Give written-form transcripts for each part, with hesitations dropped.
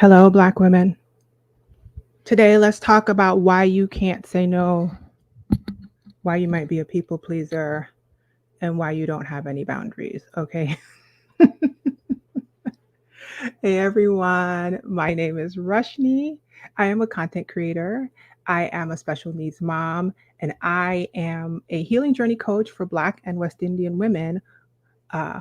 Hello, Black women. Today, let's talk about why you can't say no, why you might be a people pleaser, and why you don't have any boundaries. Okay. Hey, everyone. My name is Rushni. I am a content creator. I am a special needs mom, and I am a healing journey coach for Black and West Indian women. Uh,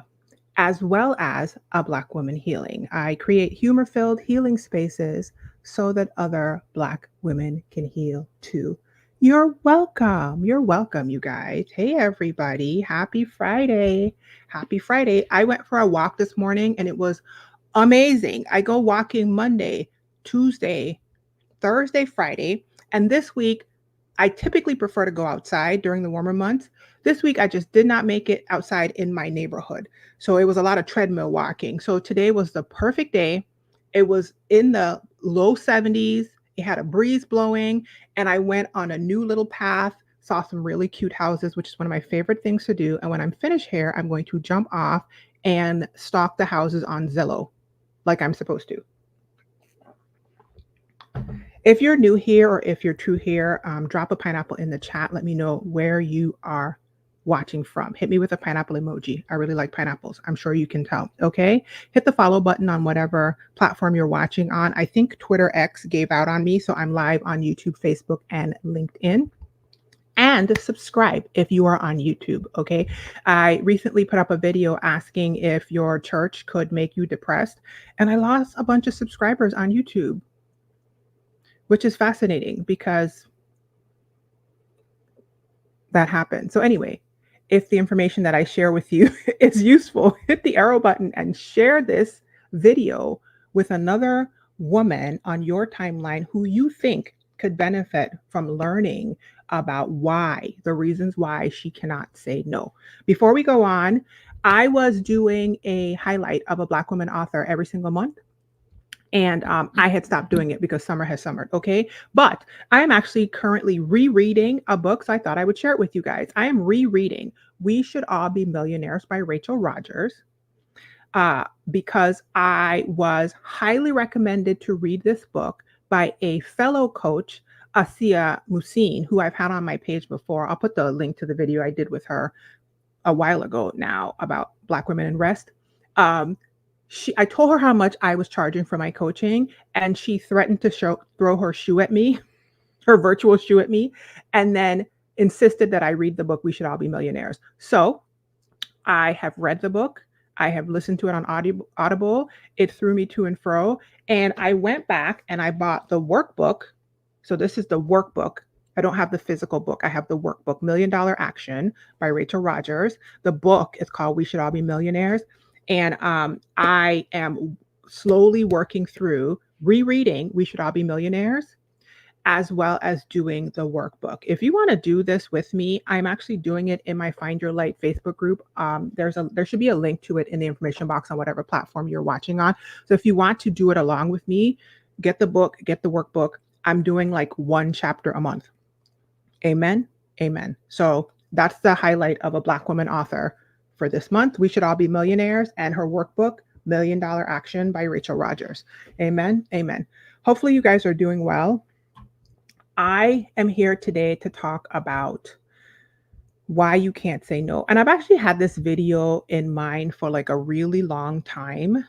as well as a Black woman healing. I create humor filled healing spaces so that other Black women can heal too. You're welcome. You're welcome, you guys. Hey, everybody. Happy Friday. Happy Friday. I went for a walk this morning and it was amazing. I go walking Monday, Tuesday, Thursday, Friday. And this week, I typically prefer to go outside during the warmer months. This week, I just did not make it outside in my neighborhood. So it was a lot of treadmill walking. So today was the perfect day. It was in the low 70s. It had a breeze blowing. And I went on a new little path, saw some really cute houses, which is one of my favorite things to do. And when I'm finished here, I'm going to jump off and stalk the houses on Zillow like I'm supposed to. If you're new here or if you're true here, drop a pineapple in the chat. Let me know where you are watching from. Hit me with a pineapple emoji. I really like pineapples. I'm sure you can tell. Okay. Hit the follow button on whatever platform you're watching on. I think Twitter X gave out on me. So I'm live on YouTube, Facebook, and LinkedIn. And subscribe if you are on YouTube. Okay. I recently put up a video asking if your church could make you depressed. And I lost a bunch of subscribers on YouTube, which is fascinating because that happened. So, anyway, if the information that I share with you is useful, hit the arrow button and share this video with another woman on your timeline who you think could benefit from learning about why, the reasons why she cannot say no. Before we go on, I was doing a highlight of a Black woman author every single month. And I had stopped doing it because summer has summered. Okay. But I am actually currently rereading a book. So I thought I would share it with you guys. I am rereading We Should All Be Millionaires by Rachel Rogers because I was highly recommended to read this book by a fellow coach, Asiyah Muhsin, who I've had on my page before. I'll put the link to the video I did with her a while ago now about Black women in rest. Um, I told her how much I was charging for my coaching, and she threatened to throw her shoe at me, her virtual shoe at me, and then insisted that I read the book We Should All Be Millionaires. So I have read the book. I have listened to it on Audible. It threw me to and fro. And I went back and I bought the workbook. So this is the workbook. I don't have the physical book. I have the workbook, Million Dollar Action by Rachel Rogers. The book is called We Should All Be Millionaires. And I am slowly working through rereading We Should All Be Millionaires as well as doing the workbook. If you want to do this with me, I'm actually doing it in my Find Your Light Facebook group. There should be a link to it in the information box on whatever platform you're watching on. So if you want to do it along with me, get the book, get the workbook. I'm doing like one chapter a month. Amen. Amen. So that's the highlight of a Black woman author for this month. We Should All Be Millionaires, and her workbook, Million Dollar Action by Rachel Rogers. Amen. Amen. Hopefully you guys are doing well. I am here today to talk about why you can't say no. And I've actually had this video in mind for like a really long time.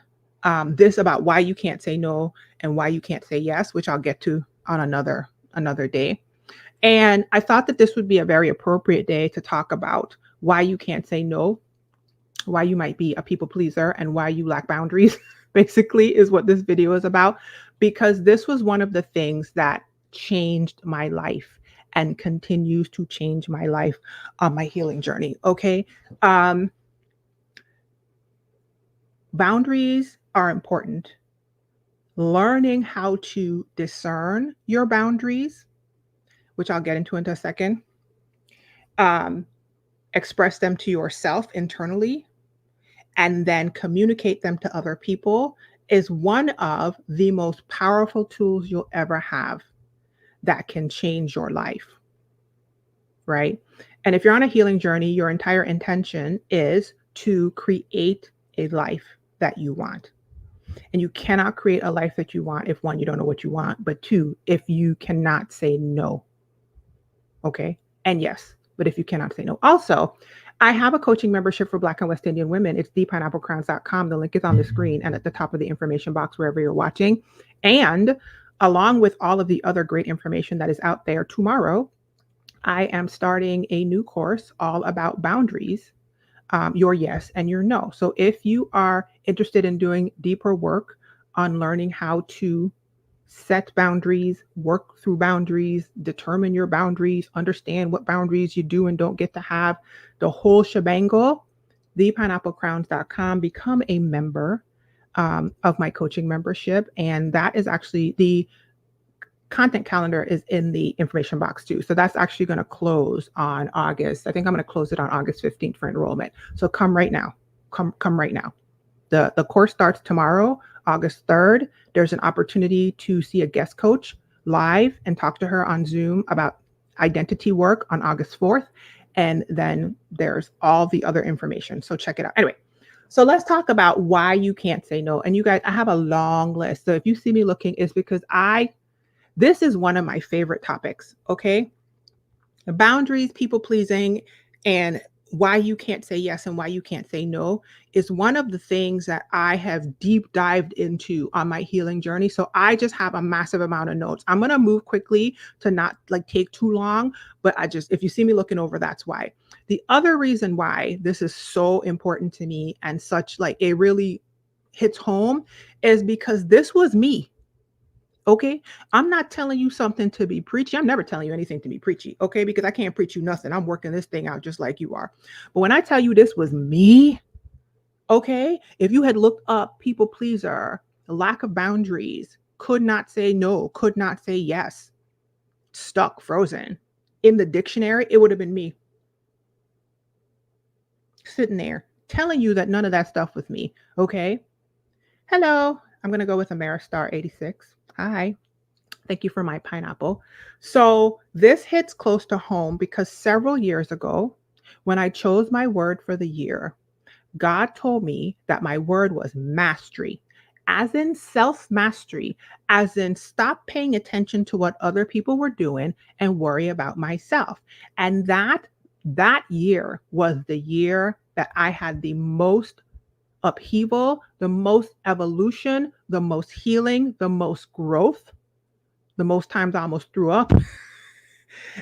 This about why you can't say no and why you can't say yes, which I'll get to on another day. And I thought that this would be a very appropriate day to talk about why you can't say no, why you might be a people pleaser, and why you lack boundaries, basically, is what this video is about. Because this was one of the things that changed my life and continues to change my life on my healing journey. Okay. Boundaries are important. Learning how to discern your boundaries, which I'll get into in a second, express them to yourself internally, and then communicate them to other people is one of the most powerful tools you'll ever have that can change your life, right? And if you're on a healing journey, your entire intention is to create a life that you want. And you cannot create a life that you want if one, you don't know what you want, but two, if you cannot say no. Okay. And yes, but if you cannot say no. Also, I have a coaching membership for Black and West Indian women. It's thepineapplecrowns.com. The link is on the screen and at the top of the information box wherever you're watching. And along with all of the other great information that is out there, tomorrow I am starting a new course all about boundaries, your yes and your no. So if you are interested in doing deeper work on learning how to set boundaries, work through boundaries, determine your boundaries, understand what boundaries you do and don't get to have, the whole shebangle, thepineapplecrowns.com, become a member of my coaching membership. And that is actually the content calendar is in the information box too. So that's actually going to close on August. I think I'm going to close it on August 15th for enrollment. So come right now. Come right now. The course starts tomorrow, August 3rd. There's an opportunity to see a guest coach live and talk to her on Zoom about identity work on August 4th. And then there's all the other information. So check it out. Anyway, so let's talk about why you can't say no. And you guys, I have a long list. So if you see me looking, it's because this is one of my favorite topics. Okay. Boundaries, people pleasing, and why you can't say yes and why you can't say no is one of the things that I have deep dived into on my healing journey. So I just have a massive amount of notes. I'm going to move quickly to not like take too long, but if you see me looking over, that's why. The other reason why this is so important to me and such like it really hits home is because this was me. Okay. I'm not telling you something to be preachy. I'm never telling you anything to be preachy. Okay. Because I can't preach you nothing. I'm working this thing out just like you are. But when I tell you this was me, okay, if you had looked up people pleaser, lack of boundaries, could not say no, could not say yes, stuck, frozen in the dictionary, it would have been me sitting there telling you that none of that stuff was me. Okay. Hello. I'm going to go with Ameristar 86. Hi. Thank you for my pineapple. So this hits close to home because several years ago, when I chose my word for the year, God told me that my word was mastery, as in self-mastery, as in stop paying attention to what other people were doing and worry about myself. And that year was the year that I had the most upheaval, the most evolution, the most healing, the most growth, the most times I almost threw up.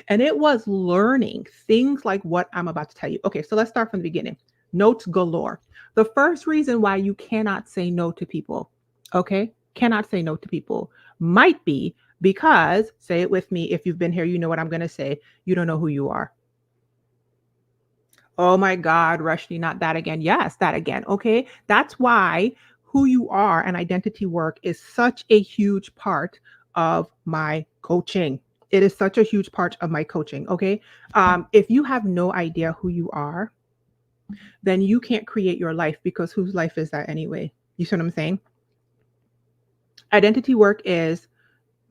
And it was learning things like what I'm about to tell you. Okay, so let's start from the beginning. Notes galore. The first reason why you cannot say no to people, okay, cannot say no to people, might be because, say it with me, if you've been here, you know what I'm going to say, you don't know who you are. Oh my God, Rushni, not that again. Yes, that again. Okay. That's why who you are and identity work is such a huge part of my coaching. It is such a huge part of my coaching. Okay. If you have no idea who you are, then you can't create your life because whose life is that anyway? You see what I'm saying? Identity work is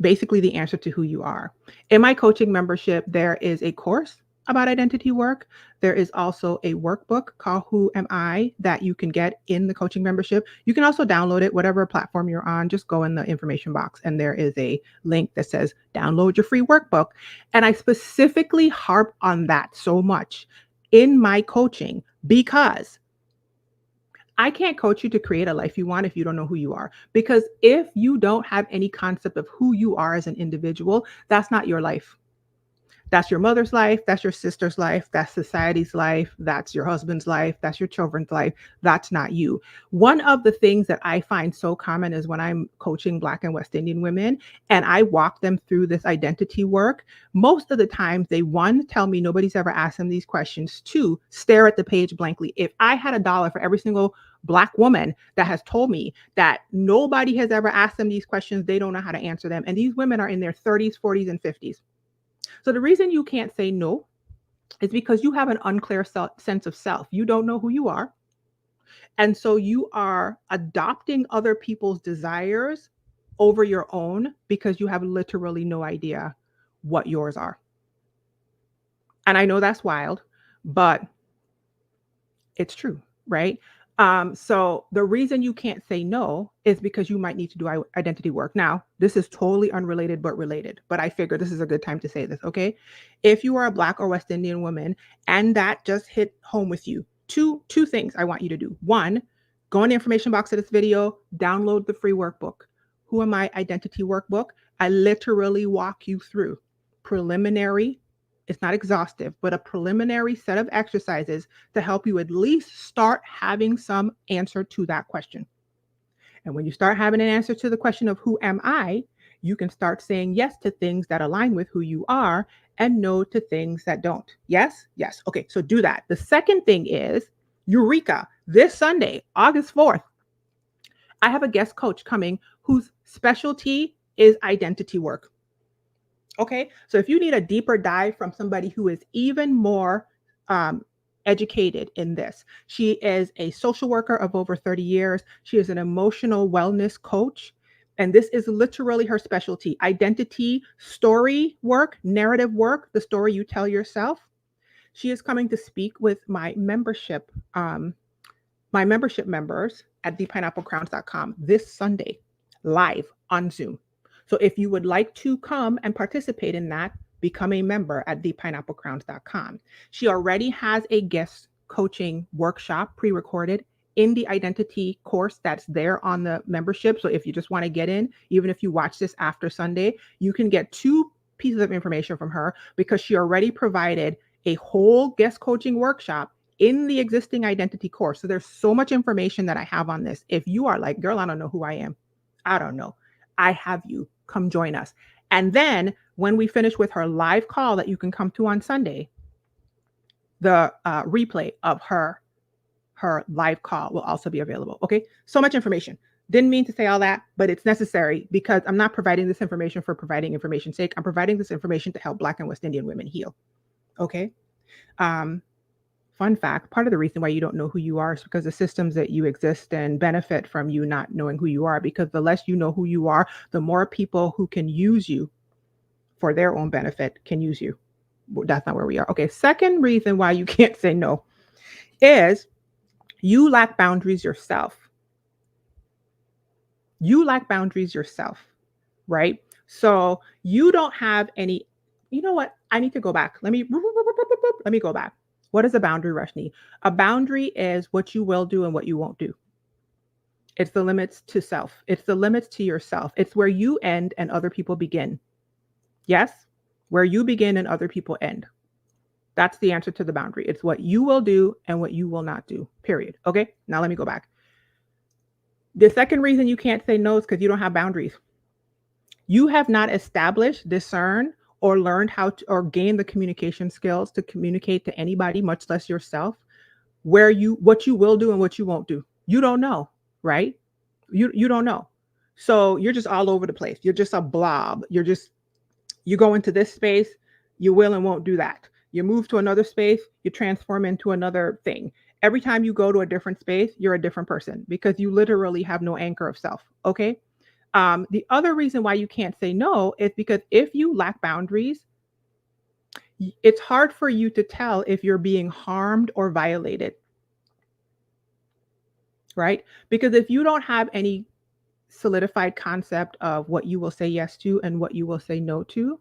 basically the answer to who you are. In my coaching membership, there is a course about identity work. There is also a workbook called Who Am I that you can get in the coaching membership. You can also download it, whatever platform you're on, just go in the information box and there is a link that says download your free workbook. And I specifically harp on that so much in my coaching because I can't coach you to create a life you want if you don't know who you are. Because if you don't have any concept of who you are as an individual, that's not your life. That's your mother's life. That's your sister's life. That's society's life. That's your husband's life. That's your children's life. That's not you. One of the things that I find so common is when I'm coaching Black and West Indian women and I walk them through this identity work, most of the times they, one, tell me nobody's ever asked them these questions. Two, stare at the page blankly. If I had $1 for every single Black woman that has told me that nobody has ever asked them these questions, they don't know how to answer them. And these women are in their 30s, 40s, and 50s. So the reason you can't say no is because you have an unclear sense of self. You don't know who you are. And so you are adopting other people's desires over your own because you have literally no idea what yours are. And I know that's wild, but it's true, right? So the reason you can't say no is because you might need to do identity work. Now, this is totally unrelated but related, but I figure this is a good time to say this, okay? If you are a Black or West Indian woman and that just hit home with you, two things I want you to do. One, go in the information box of this video, download the free workbook. Who Am I Identity Workbook? I literally walk you through preliminary, it's not exhaustive, but a preliminary set of exercises to help you at least start having some answer to that question. And when you start having an answer to the question of who am I, you can start saying yes to things that align with who you are and no to things that don't. Yes? Yes. Okay, so do that. The second thing is Eureka. This Sunday, August 4th, I have a guest coach coming whose specialty is identity work. Okay, so if you need a deeper dive from somebody who is even more educated in this, she is a social worker of over 30 years. She is an emotional wellness coach. And this is literally her specialty: identity, story work, narrative work, the story you tell yourself. She is coming to speak with my membership members at thepineapplecrowns.com this Sunday, live on Zoom. So if you would like to come and participate in that, become a member at thepineapplecrowns.com. She already has a guest coaching workshop pre-recorded in the identity course that's there on the membership. So if you just want to get in, even if you watch this after Sunday, you can get 2 pieces of information from her because she already provided a whole guest coaching workshop in the existing identity course. So there's so much information that I have on this. If you are like, girl, I don't know who I am, I don't know, I have you. Come join us. And then when we finish with her live call that you can come to on Sunday, the replay of her live call will also be available. Okay, so much information. Didn't mean to say all that, but it's necessary because I'm not providing this information for providing information's sake. I'm providing this information to help Black and West Indian women heal. Okay. Fun fact, part of the reason why you don't know who you are is because the systems that you exist in benefit from you not knowing who you are, because the less you know who you are, the more people who can use you for their own benefit can use you. That's not where we are. Okay, second reason why you can't say no is you lack boundaries yourself. You lack boundaries yourself, right? So you don't have any, you know what? I need to go back. Let me go back. What is a boundary, Rashni? A boundary is what you will do and what you won't do. It's the limits to self. It's the limits to yourself. It's where you end and other people begin. Yes? Where you begin and other people end. That's the answer to the boundary. It's what you will do and what you will not do, period. Okay? Now let me go back. The second reason you can't say no is because you don't have boundaries. You have not established, discerned, or learned how to, or gain the communication skills to communicate to anybody, much less yourself, what you will do and what you won't do. You don't know, right? You don't know. So you're just all over the place. You're just a blob. You go into this space, you will and won't do that. You move to another space, you transform into another thing. Every time you go to a different space, you're a different person because you literally have no anchor of self. Okay. The other reason why you can't say no is because if you lack boundaries, it's hard for you to tell if you're being harmed or violated, right? Because if you don't have any solidified concept of what you will say yes to and what you will say no to,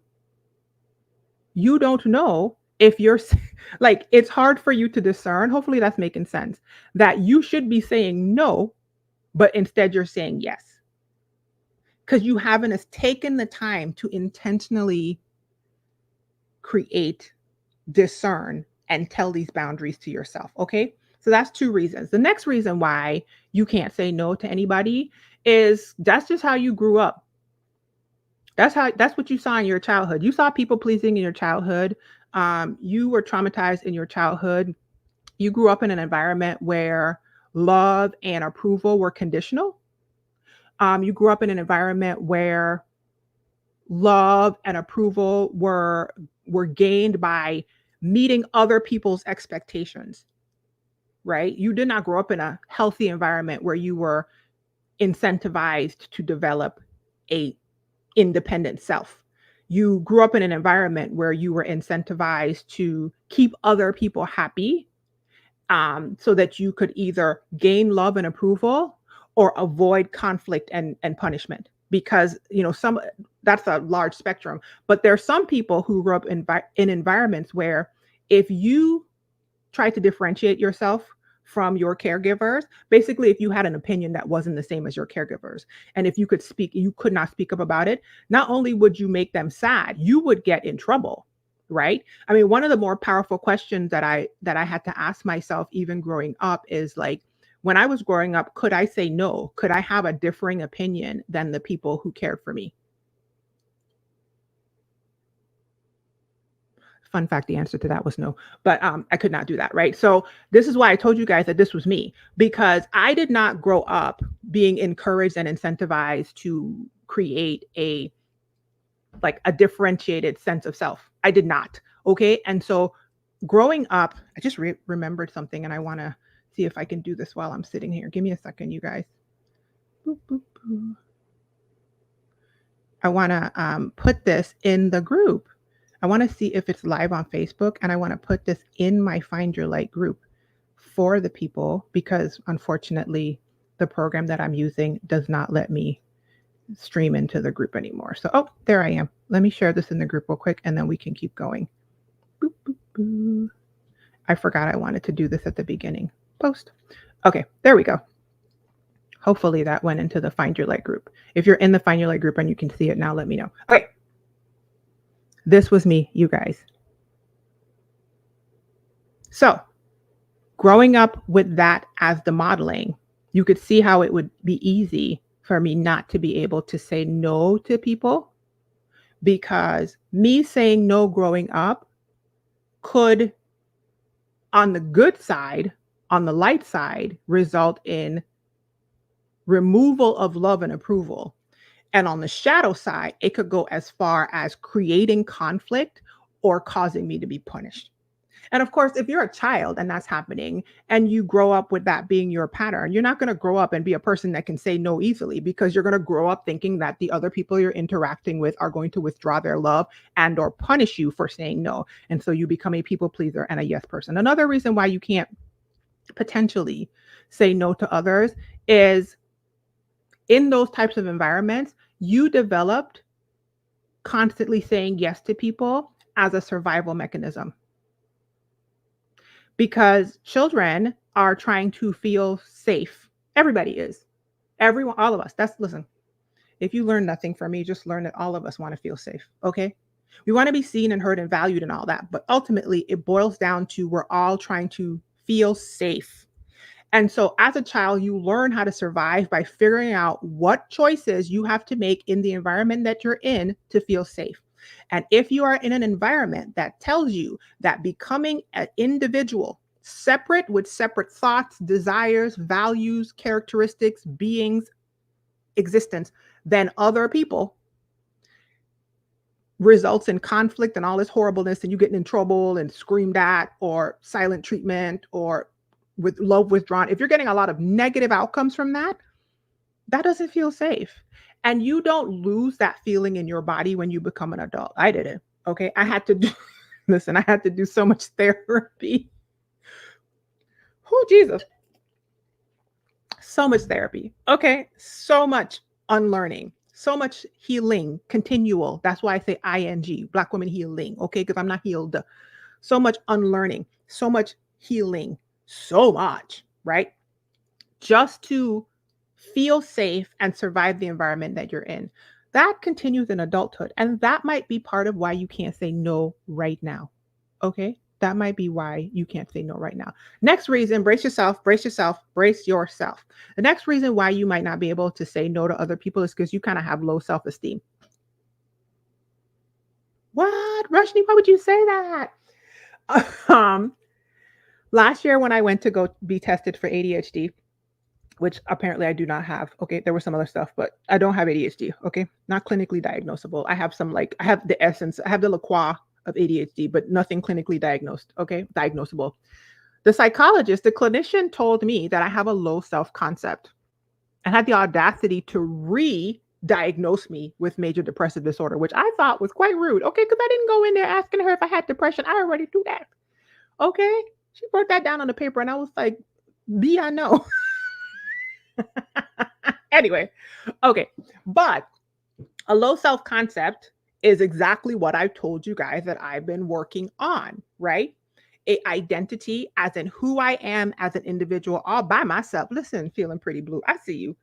you don't know if you're like, it's hard for you to discern. Hopefully that's making sense, that you should be saying no, but instead you're saying yes. Because you haven't taken the time to intentionally create, discern, and tell these boundaries to yourself. Okay. So that's 2 reasons. The next reason why you can't say no to anybody is that's just how you grew up. That's what you saw in your childhood. You saw people pleasing in your childhood. You were traumatized in your childhood. You grew up in an environment where love and approval were conditional. You grew up in an environment where love and approval were gained by meeting other people's expectations, right? You did not grow up in a healthy environment where you were incentivized to develop a independent self. You grew up in an environment where you were incentivized to keep other people happy so that you could either gain love and approval or avoid conflict and punishment. Because some that's a large spectrum, but there are some people who grew up in environments where if you try to differentiate yourself from your caregivers, basically if you had an opinion that wasn't the same as your caregivers, and if you could not speak up about it, not only would you make them sad, you would get in trouble, right? I mean, one of the more powerful questions that I had to ask myself even growing up is like, when I was growing up, could I say no? Could I have a differing opinion than the people who cared for me? Fun fact, the answer to that was no, but I could not do that, right? So this is why I told you guys that this was me, because I did not grow up being encouraged and incentivized to create a differentiated sense of self. I did not. Okay. And so growing up, I just remembered something, and I want to see if I can do this while I'm sitting here. Give me a second, you guys. Boop, boop, boop. I want to put this in the group. I want to see if it's live on Facebook, and I want to put this in my Find Your Light group for the people, because unfortunately, the program that I'm using does not let me stream into the group anymore. So, oh, there I am. Let me share this in the group real quick, and then we can keep going. Boop, boop, boop. I forgot I wanted to do this at the beginning. Post. Okay, there we go. Hopefully that went into the Find Your Light group. If you're in the Find Your Light group and you can see it now, let me know. Okay. This was me, you guys. So, growing up with that as the modeling, you could see how it would be easy for me not to be able to say no to people, because me saying no growing up could, on the good side, on the light side, result in removal of love and approval. And on the shadow side, it could go as far as creating conflict or causing me to be punished. And of course, if you're a child and that's happening and you grow up with that being your pattern, you're not going to grow up and be a person that can say no easily, because you're going to grow up thinking that the other people you're interacting with are going to withdraw their love and or punish you for saying no. And so you become a people pleaser and a yes person. Another reason why you can't potentially say no to others is, in those types of environments, you developed constantly saying yes to people as a survival mechanism. Because children are trying to feel safe. Everybody is. Everyone, all of us. Listen, if you learn nothing from me, just learn that all of us want to feel safe. Okay. We want to be seen and heard and valued and all that. But ultimately, it boils down to we're all trying to feel safe. And so as a child, you learn how to survive by figuring out what choices you have to make in the environment that you're in to feel safe. And if you are in an environment that tells you that becoming an individual, separate with separate thoughts, desires, values, characteristics, beings, existence than other people, results in conflict and all this horribleness, and you getting in trouble and screamed at or silent treatment or with love withdrawn, if you're getting a lot of negative outcomes from that, that doesn't feel safe. And you don't lose that feeling in your body when you become an adult. I didn't. Okay. I had to do, listen, I had to do so much therapy. Oh, Jesus. So much therapy. Okay. So much unlearning, so much healing, continual. That's why I say ING, Black women healing. Okay. Because I'm not healed. So much unlearning, so much healing, so much, right? Just to feel safe and survive the environment that you're in. That continues in adulthood. And that might be part of why you can't say no right now. Okay. That might be why you can't say no right now. Next reason, brace yourself, brace yourself, brace yourself. The next reason why you might not be able to say no to other people is because you kind of have low self-esteem. What? Rushni, why would you say that? Last year when I went to go be tested for ADHD, which apparently I do not have. Okay, there was some other stuff, but I don't have ADHD. Okay, not clinically diagnosable. I have I have the essence, I have the LaCroix of ADHD, but nothing clinically diagnosed. Okay, diagnosable. The psychologist, the clinician told me that I have a low self-concept and had the audacity to re-diagnose me with major depressive disorder, which I thought was quite rude. Okay, because I didn't go in there asking her if I had depression. I already do that. Okay. She wrote that down on the paper, and I was like, B, I know. Anyway, okay. But a low self concept is exactly what I told you guys that I've been working on, right? A identity as in who I am as an individual all by myself. Listen, feeling pretty blue. I see you.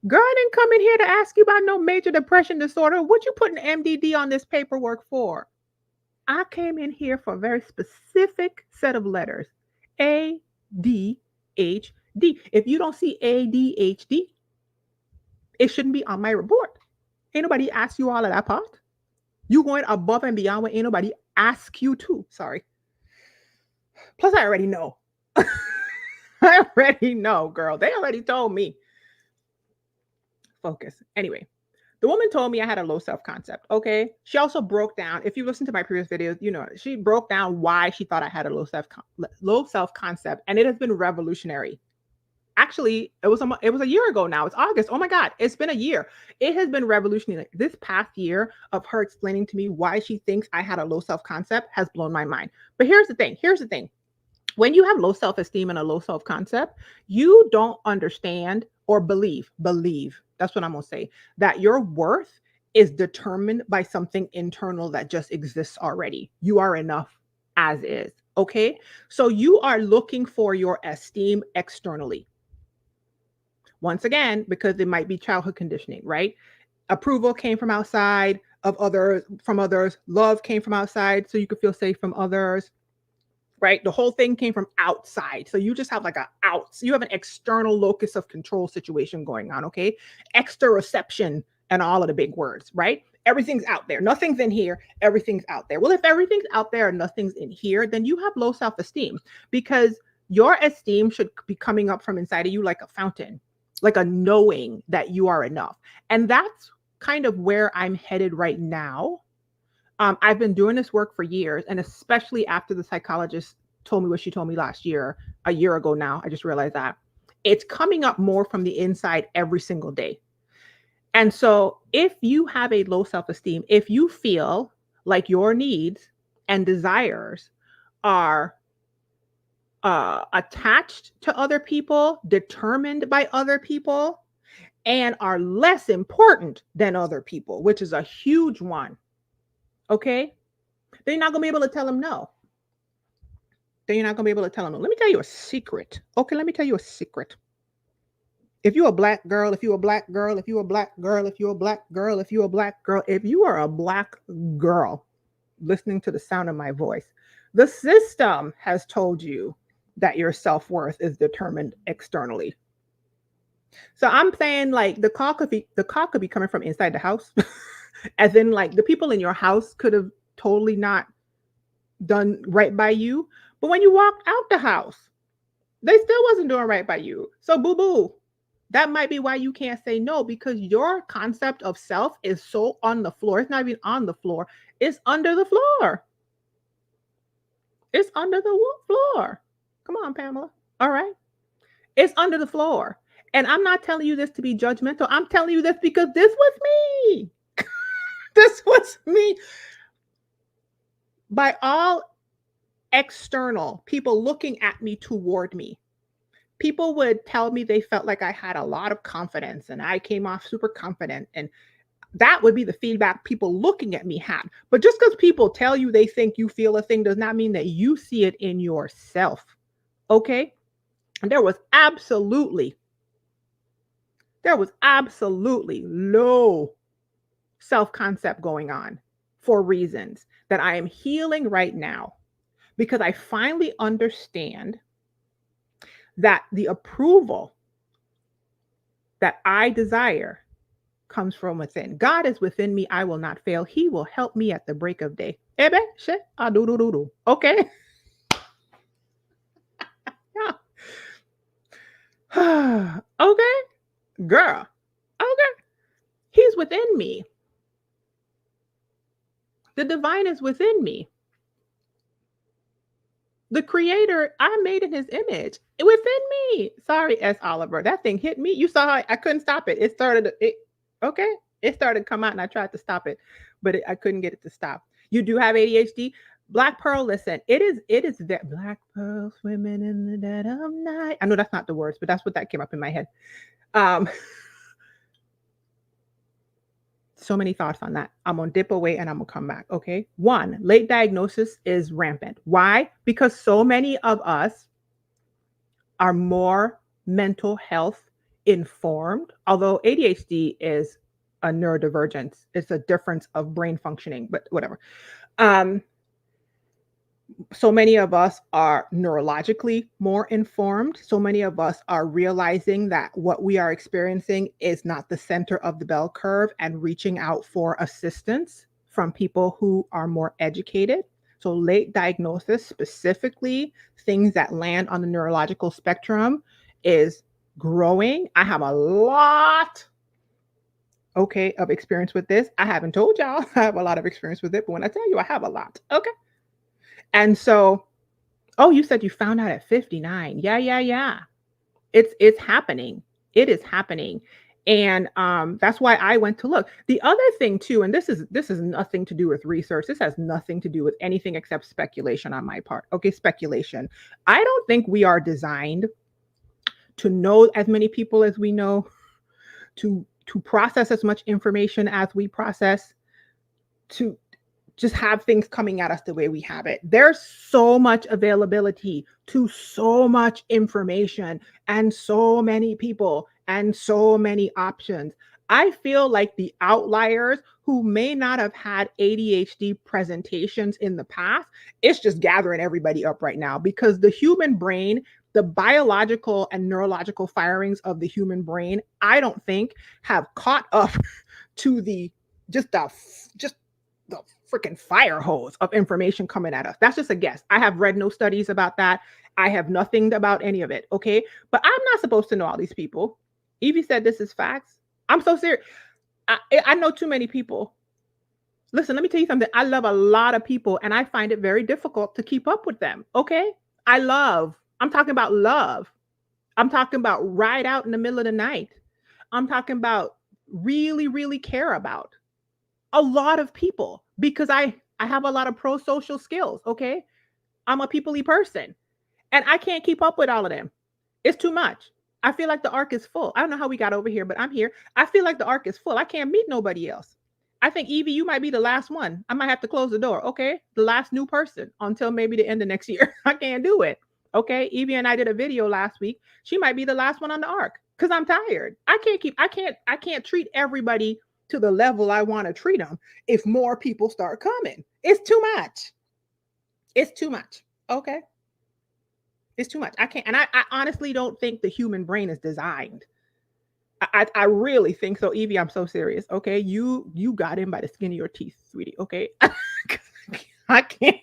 Girl, I didn't come in here to ask you about no major depression disorder. What you putting MDD on this paperwork for? I came in here for a very specific set of letters. ADHD. If you don't see ADHD, it shouldn't be on my report. Ain't nobody ask you all of that part. You going above and beyond what ain't nobody ask you to. Sorry. Plus, I already know. I already know, girl. They already told me. Focus. Anyway, the woman told me I had a low self-concept. Okay. She also broke down, if you listen to my previous videos, you know, she broke down why she thought I had a low self-concept, and it has been revolutionary. Actually, it was a year ago now. It's August. Oh my God, it's been a year. It has been revolutionary. This past year of her explaining to me why she thinks I had a low self-concept has blown my mind. But here's the thing. Here's the thing. When you have low self-esteem and a low self-concept, you don't understand or believe, that's what I'm going to say, that your worth is determined by something internal that just exists already. You are enough as is. Okay. So you are looking for your esteem externally. Once again, because it might be childhood conditioning, right? Approval came from outside of others, from others. Love came from outside, so you could feel safe from others, right? The whole thing came from outside. So you just have like you have an external locus of control situation going on, okay? Exteroception and all of the big words, right? Everything's out there. Nothing's in here. Everything's out there. Well, if everything's out there and nothing's in here, then you have low self-esteem, because your esteem should be coming up from inside of you like a fountain, like a knowing that you are enough. And that's kind of where I'm headed right now. I've been doing this work for years, and especially after the psychologist told me what she told me last year, a year ago now, I just realized that it's coming up more from the inside every single day. And so if you have a low self-esteem, if you feel like your needs and desires are attached to other people, determined by other people, and are less important than other people, which is a huge one. Okay? Then you're not going to be able to tell them no. Then you're not going to be able to tell them no. Let me tell you a secret. Okay, let me tell you a secret. If you're a black girl, if you're a black girl, if you're a black girl, if you're a black girl, if you're a black girl, if you are a black girl listening to the sound of my voice, the system has told you that your self-worth is determined externally. So I'm saying, like, the call could be coming from inside the house. As in, like, the people in your house could have totally not done right by you. But when you walked out the house, they still wasn't doing right by you. So boo-boo. That might be why you can't say no, because your concept of self is so on the floor. It's not even on the floor. It's under the floor. It's under the floor. Come on, Pamela. All right. It's under the floor. And I'm not telling you this to be judgmental. I'm telling you this because this was me. This was me. By all external people looking at me, toward me, people would tell me they felt like I had a lot of confidence and I came off super confident. And that would be the feedback people looking at me had. But just because people tell you they think you feel a thing does not mean that you see it in yourself. Okay? And there was absolutely low self-concept going on for reasons that I am healing right now, because I finally understand that the approval that I desire comes from within. God is within me. I will not fail. He will help me at the break of day. Okay? Yeah. Okay, girl. Okay. He's within me. The divine is within me. The creator, I made in his image, within me. Sorry, S. Oliver. That thing hit me. You saw how I couldn't stop it. It started to come out and I tried to stop it, but I couldn't get it to stop. You do have ADHD. Black Pearl, listen, it is that Black Pearl swimming in the dead of night. I know that's not the words, but that's what that came up in my head. Um, so many thoughts on that. I'm gonna dip away and I'm gonna come back. Okay. One, late diagnosis is rampant. Why? Because so many of us are more mental health informed, although ADHD is a neurodivergence. It's a difference of brain functioning, but whatever. Um, so many of us are neurologically more informed. So many of us are realizing that what we are experiencing is not the center of the bell curve and reaching out for assistance from people who are more educated. So, late diagnosis, specifically things that land on the neurological spectrum, is growing. I have a lot, okay, of experience with this. I haven't told y'all I have a lot of experience with it, but when I tell you I have a lot, okay. And so, oh, you said you found out at 59. Yeah, yeah, yeah. It's happening. It is happening. And that's why I went to look. The other thing too, and this is nothing to do with research. This has nothing to do with anything except speculation on my part. Okay, speculation. I don't think we are designed to know as many people as we know, to process as much information as we process, to just have things coming at us the way we have it. There's so much availability to so much information and so many people and so many options. I feel like the outliers who may not have had ADHD presentations in the past, it's just gathering everybody up right now because the human brain, the biological and neurological firings of the human brain, I don't think have caught up to the just the just the freaking fire hose of information coming at us. That's just a guess. I have read no studies about that. I have nothing about any of it. Okay. But I'm not supposed to know all these people. Evie said this is facts. I'm so serious. I know too many people. Listen, let me tell you something. I love a lot of people and I find it very difficult to keep up with them. Okay. I'm talking about love. I'm talking about ride out in the middle of the night. I'm talking about really, really care about a lot of people because I have a lot of pro-social skills, okay? I'm a people-y person and I can't keep up with all of them. It's too much. I feel like the arc is full. I don't know how we got over here, but I'm here. I feel like the arc is full. I can't meet nobody else. I think Evie, you might be the last one. I might have to close the door, okay? The last new person until maybe the end of next year. I can't do it. Okay? Evie and I did a video last week. She might be the last one on the arc because I'm tired. I can't treat everybody to the level I want to treat them if more people start coming. It's too much. It's too much. Okay. It's too much. I can't, and I honestly don't think the human brain is designed. I really think so, Evie. I'm so serious. Okay. You got in by the skin of your teeth, sweetie. Okay. I can't,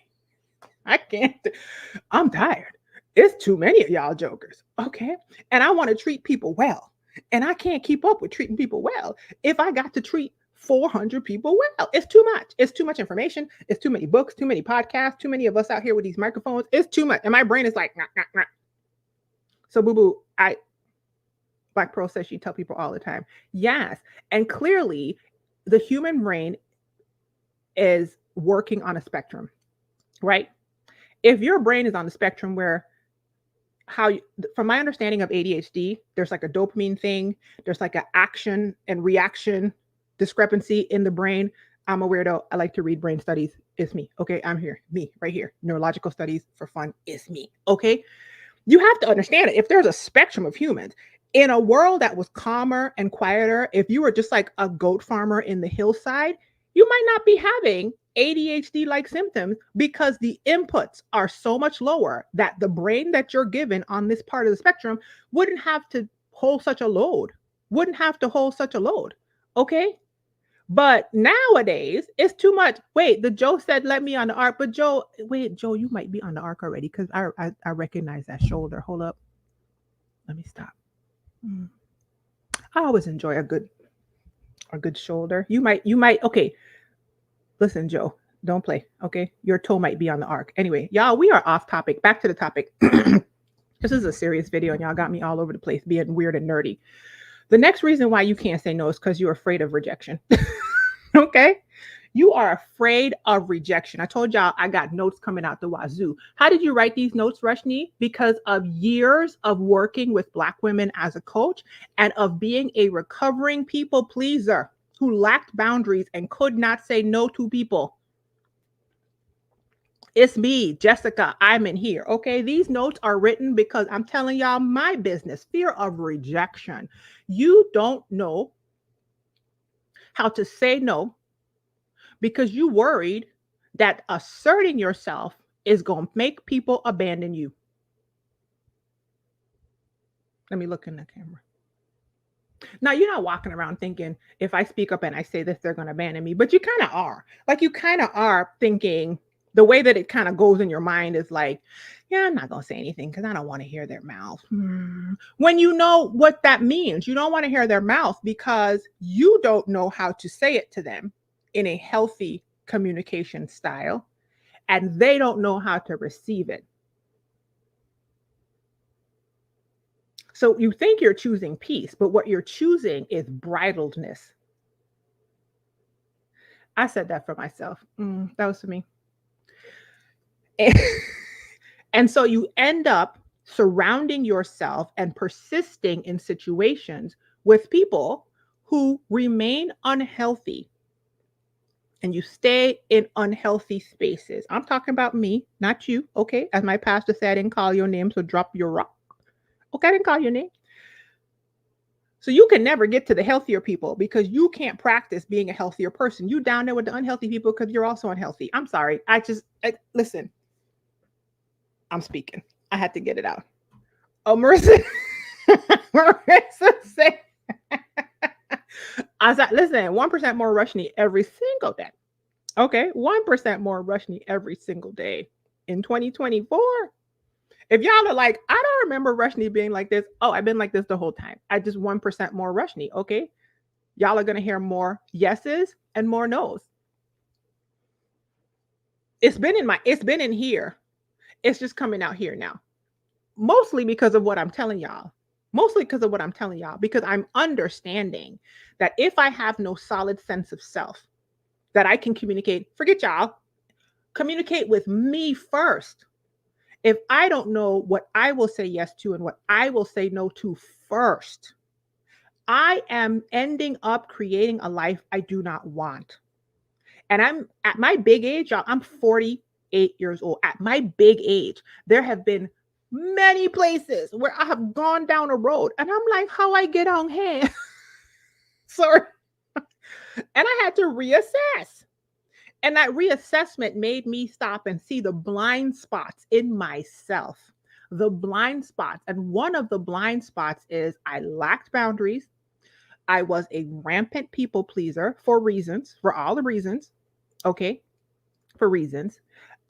I can't. I'm tired. It's too many of y'all jokers. Okay. And I want to treat people well. And I can't keep up with treating people well if I got to treat 400 people well. It's too much. It's too much information. It's too many books, too many podcasts, too many of us out here with these microphones. It's too much. And my brain is like, nah, nah, nah. So, boo boo, Black Pearl says she tell people all the time. Yes. And clearly, the human brain is working on a spectrum, right? If your brain is on the spectrum where from my understanding of ADHD, there's like a dopamine thing, there's like an action and reaction discrepancy in the brain. I'm a weirdo. I like to read brain studies. It's me. Okay. I'm here. Me right here. Neurological studies for fun. It's me. Okay. You have to understand it. If there's a spectrum of humans in a world that was calmer and quieter, if you were just like a goat farmer in the hillside, you might not be having ADHD like symptoms because the inputs are so much lower that the brain that you're given on this part of the spectrum wouldn't have to hold such a load, Okay. But nowadays it's too much. Wait, the Joe said, let me on the arc. But Joe, you might be on the arc already because I recognize that shoulder. Hold up. Let me stop. I always enjoy a good shoulder. You might, okay. Listen, Joe, don't play, okay? Your toe might be on the arc. Anyway, y'all, we are off topic. Back to the topic. This is a serious video, and y'all got me all over the place being weird and nerdy. The next reason why you can't say no is because you're afraid of rejection, okay? You are afraid of rejection. I told y'all I got notes coming out the wazoo. How did you write these notes, Rashni? Because of years of working with Black women as a coach and of being a recovering people pleaser who lacked boundaries and could not say no to people. It's me, Jessica. I'm in here. Okay. These notes are written because I'm telling y'all my business, fear of rejection. You don't know how to say no because you worried that asserting yourself is going to make people abandon you. Let me look in the camera. Now, you're not walking around thinking if I speak up and I say this, they're going to abandon me, but you kind of are. Like, you kind of are thinking the way that it kind of goes in your mind is like, yeah, I'm not going to say anything because I don't want to hear their mouth. When you know what that means, you don't want to hear their mouth because you don't know how to say it to them in a healthy communication style, and they don't know how to receive it. So you think you're choosing peace, but what you're choosing is bridledness. I said that for myself. That was for me. And, and so you end up surrounding yourself and persisting in situations with people who remain unhealthy. And you stay in unhealthy spaces. I'm talking about me, not you. Okay. As my pastor said, I didn't call your name, so drop your rock. Okay, I didn't call your name. So you can never get to the healthier people because you can't practice being a healthier person. You down there with the unhealthy people because you're also unhealthy. I'm sorry. Listen, I'm speaking. I had to get it out. Oh, Marissa. Marissa said, I was like, listen, 1% more Rushni every single day. Okay, 1% more Rushni every single day in 2024. If y'all are like, I don't remember Rushni being like this. Oh, I've been like this the whole time. I just 1% more Rushni. Okay. Y'all are going to hear more yeses and more nos. It's been in here. It's just coming out here now. Mostly because of what I'm telling y'all. Because I'm understanding that if I have no solid sense of self, that I can communicate, forget y'all, communicate with me first. If I don't know what I will say yes to and what I will say no to first, I am ending up creating a life I do not want. And I'm at my big age, y'all, I'm 48 years old. At my big age, there have been many places where I have gone down a road and I'm like, how I get on here? Sorry. And I had to reassess. And that reassessment made me stop and see the blind spots in myself. The blind spots. And one of the blind spots is I lacked boundaries. I was a rampant people pleaser for all the reasons. Okay. For reasons.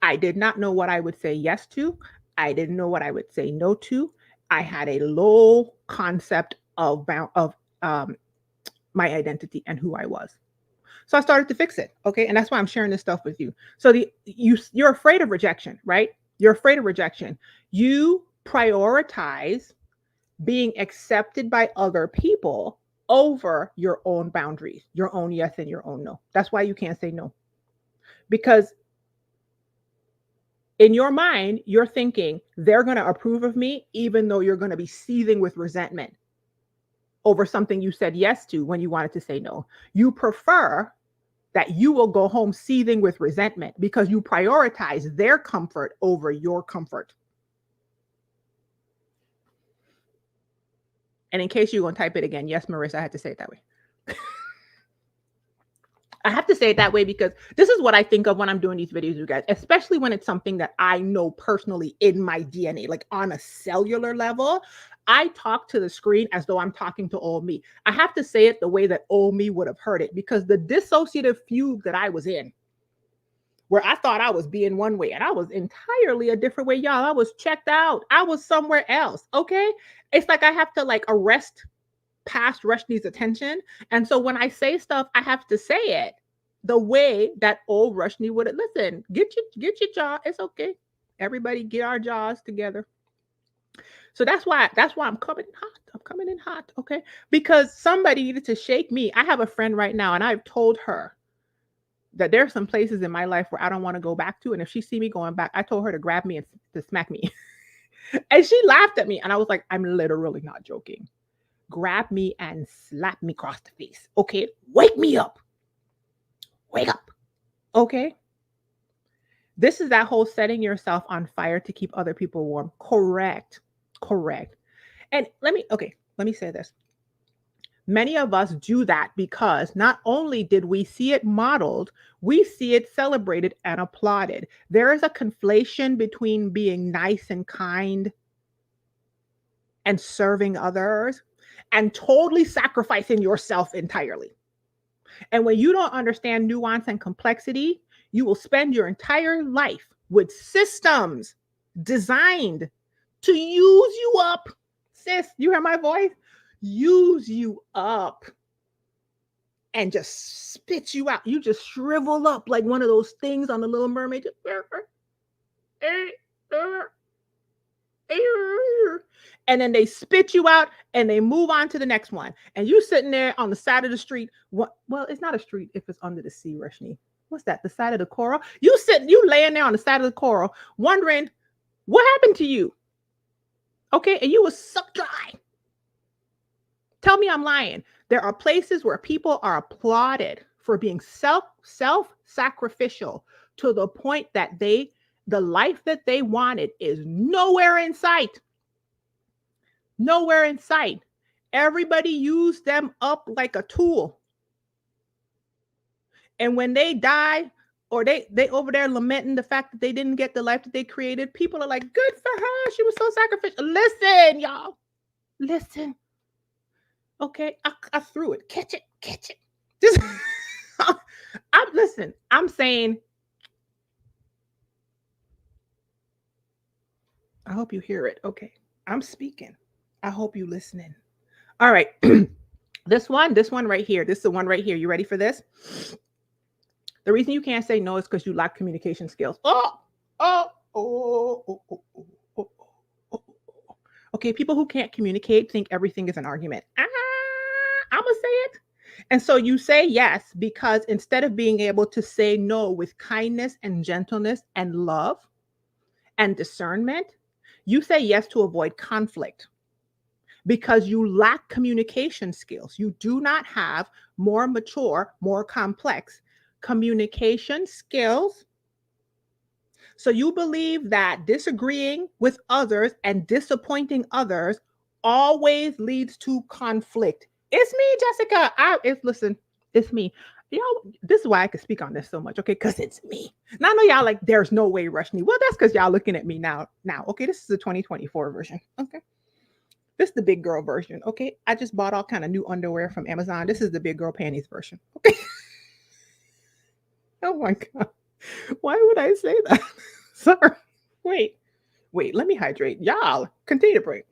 I did not know what I would say yes to. I didn't know what I would say no to. I had a low concept of my identity and who I was. So I started to fix it. Okay. And that's why I'm sharing this stuff with you. So you're afraid of rejection, right? You're afraid of rejection. You prioritize being accepted by other people over your own boundaries, your own yes and your own no. That's why you can't say no. Because in your mind, you're thinking they're going to approve of me, even though you're going to be seething with resentment over something you said yes to when you wanted to say no. You prefer that you will go home seething with resentment because you prioritize their comfort over your comfort. And in case you're going to type it again, yes, Marissa, I had to say it that way. I have to say it that way because this is what I think of when I'm doing these videos, you guys, especially when it's something that I know personally in my DNA, like on a cellular level. I talk to the screen as though I'm talking to old me. I have to say it the way that old me would have heard it because the dissociative fugue that I was in, where I thought I was being one way and I was entirely a different way, y'all. I was checked out. I was somewhere else. Okay. It's like I have to like arrest past Rushni's attention. And so when I say stuff, I have to say it the way that old Rushni would have. Listen, get your jaw. It's okay. Everybody get our jaws together. So that's why I'm coming in hot. I'm coming in hot. Okay. Because somebody needed to shake me. I have a friend right now, and I've told her that there's some places in my life where I don't want to go back to. And if she see me going back, I told her to grab me and to smack me. And she laughed at me. And I was like, I'm literally not joking. Grab me and slap me across the face. Okay. Wake me up. Wake up. Okay. This is that whole setting yourself on fire to keep other people warm. Correct. Correct. And let me say this. Many of us do that because not only did we see it modeled, we see it celebrated and applauded. There is a conflation between being nice and kind and serving others and totally sacrificing yourself entirely. And when you don't understand nuance and complexity, you will spend your entire life with systems designed to use you up. Sis, you hear my voice? Use you up and just spit you out. You just shrivel up like one of those things on the Little Mermaid. And then they spit you out and they move on to the next one. And you sitting there on the side of the street. Well, it's not a street if it's under the sea, Rashni. What's that? The side of the coral? You laying there on the side of the coral, wondering what happened to you. Okay, and you was sucked dry. Tell me I'm lying. There are places where people are applauded for being self-sacrificial to the point that the life that they wanted is nowhere in sight. Nowhere in sight. Everybody used them up like a tool. And when they die, or they over there lamenting the fact that they didn't get the life that they created, people are like, good for her. She was so sacrificial. Listen, y'all. Listen. Okay, I threw it. Catch it. Just, I'm saying, I hope you hear it. Okay, I'm speaking. I hope you listening. All right, this one right here. This is the one right here. You ready for this? The reason you can't say no is because you lack communication skills. Okay, people who can't communicate think everything is an argument. I'm going to say it. And so you say yes because instead of being able to say no with kindness and gentleness and love and discernment, you say yes to avoid conflict because you lack communication skills. You do not have more mature, more complex communication skills. So you believe that disagreeing with others and disappointing others always leads to conflict. It's me, Jessica. Listen, it's me. Y'all, this is why I can speak on this so much, okay? Because it's me. Now I know y'all like, there's no way, Rushni. Well, that's because y'all looking at me now. Okay, this is the 2024 version, okay? This is the big girl version, okay? I just bought all kind of new underwear from Amazon. This is the big girl panties version, okay? Oh my God. Why would I say that? Sorry. Wait, let me hydrate. Y'all, continue to pray.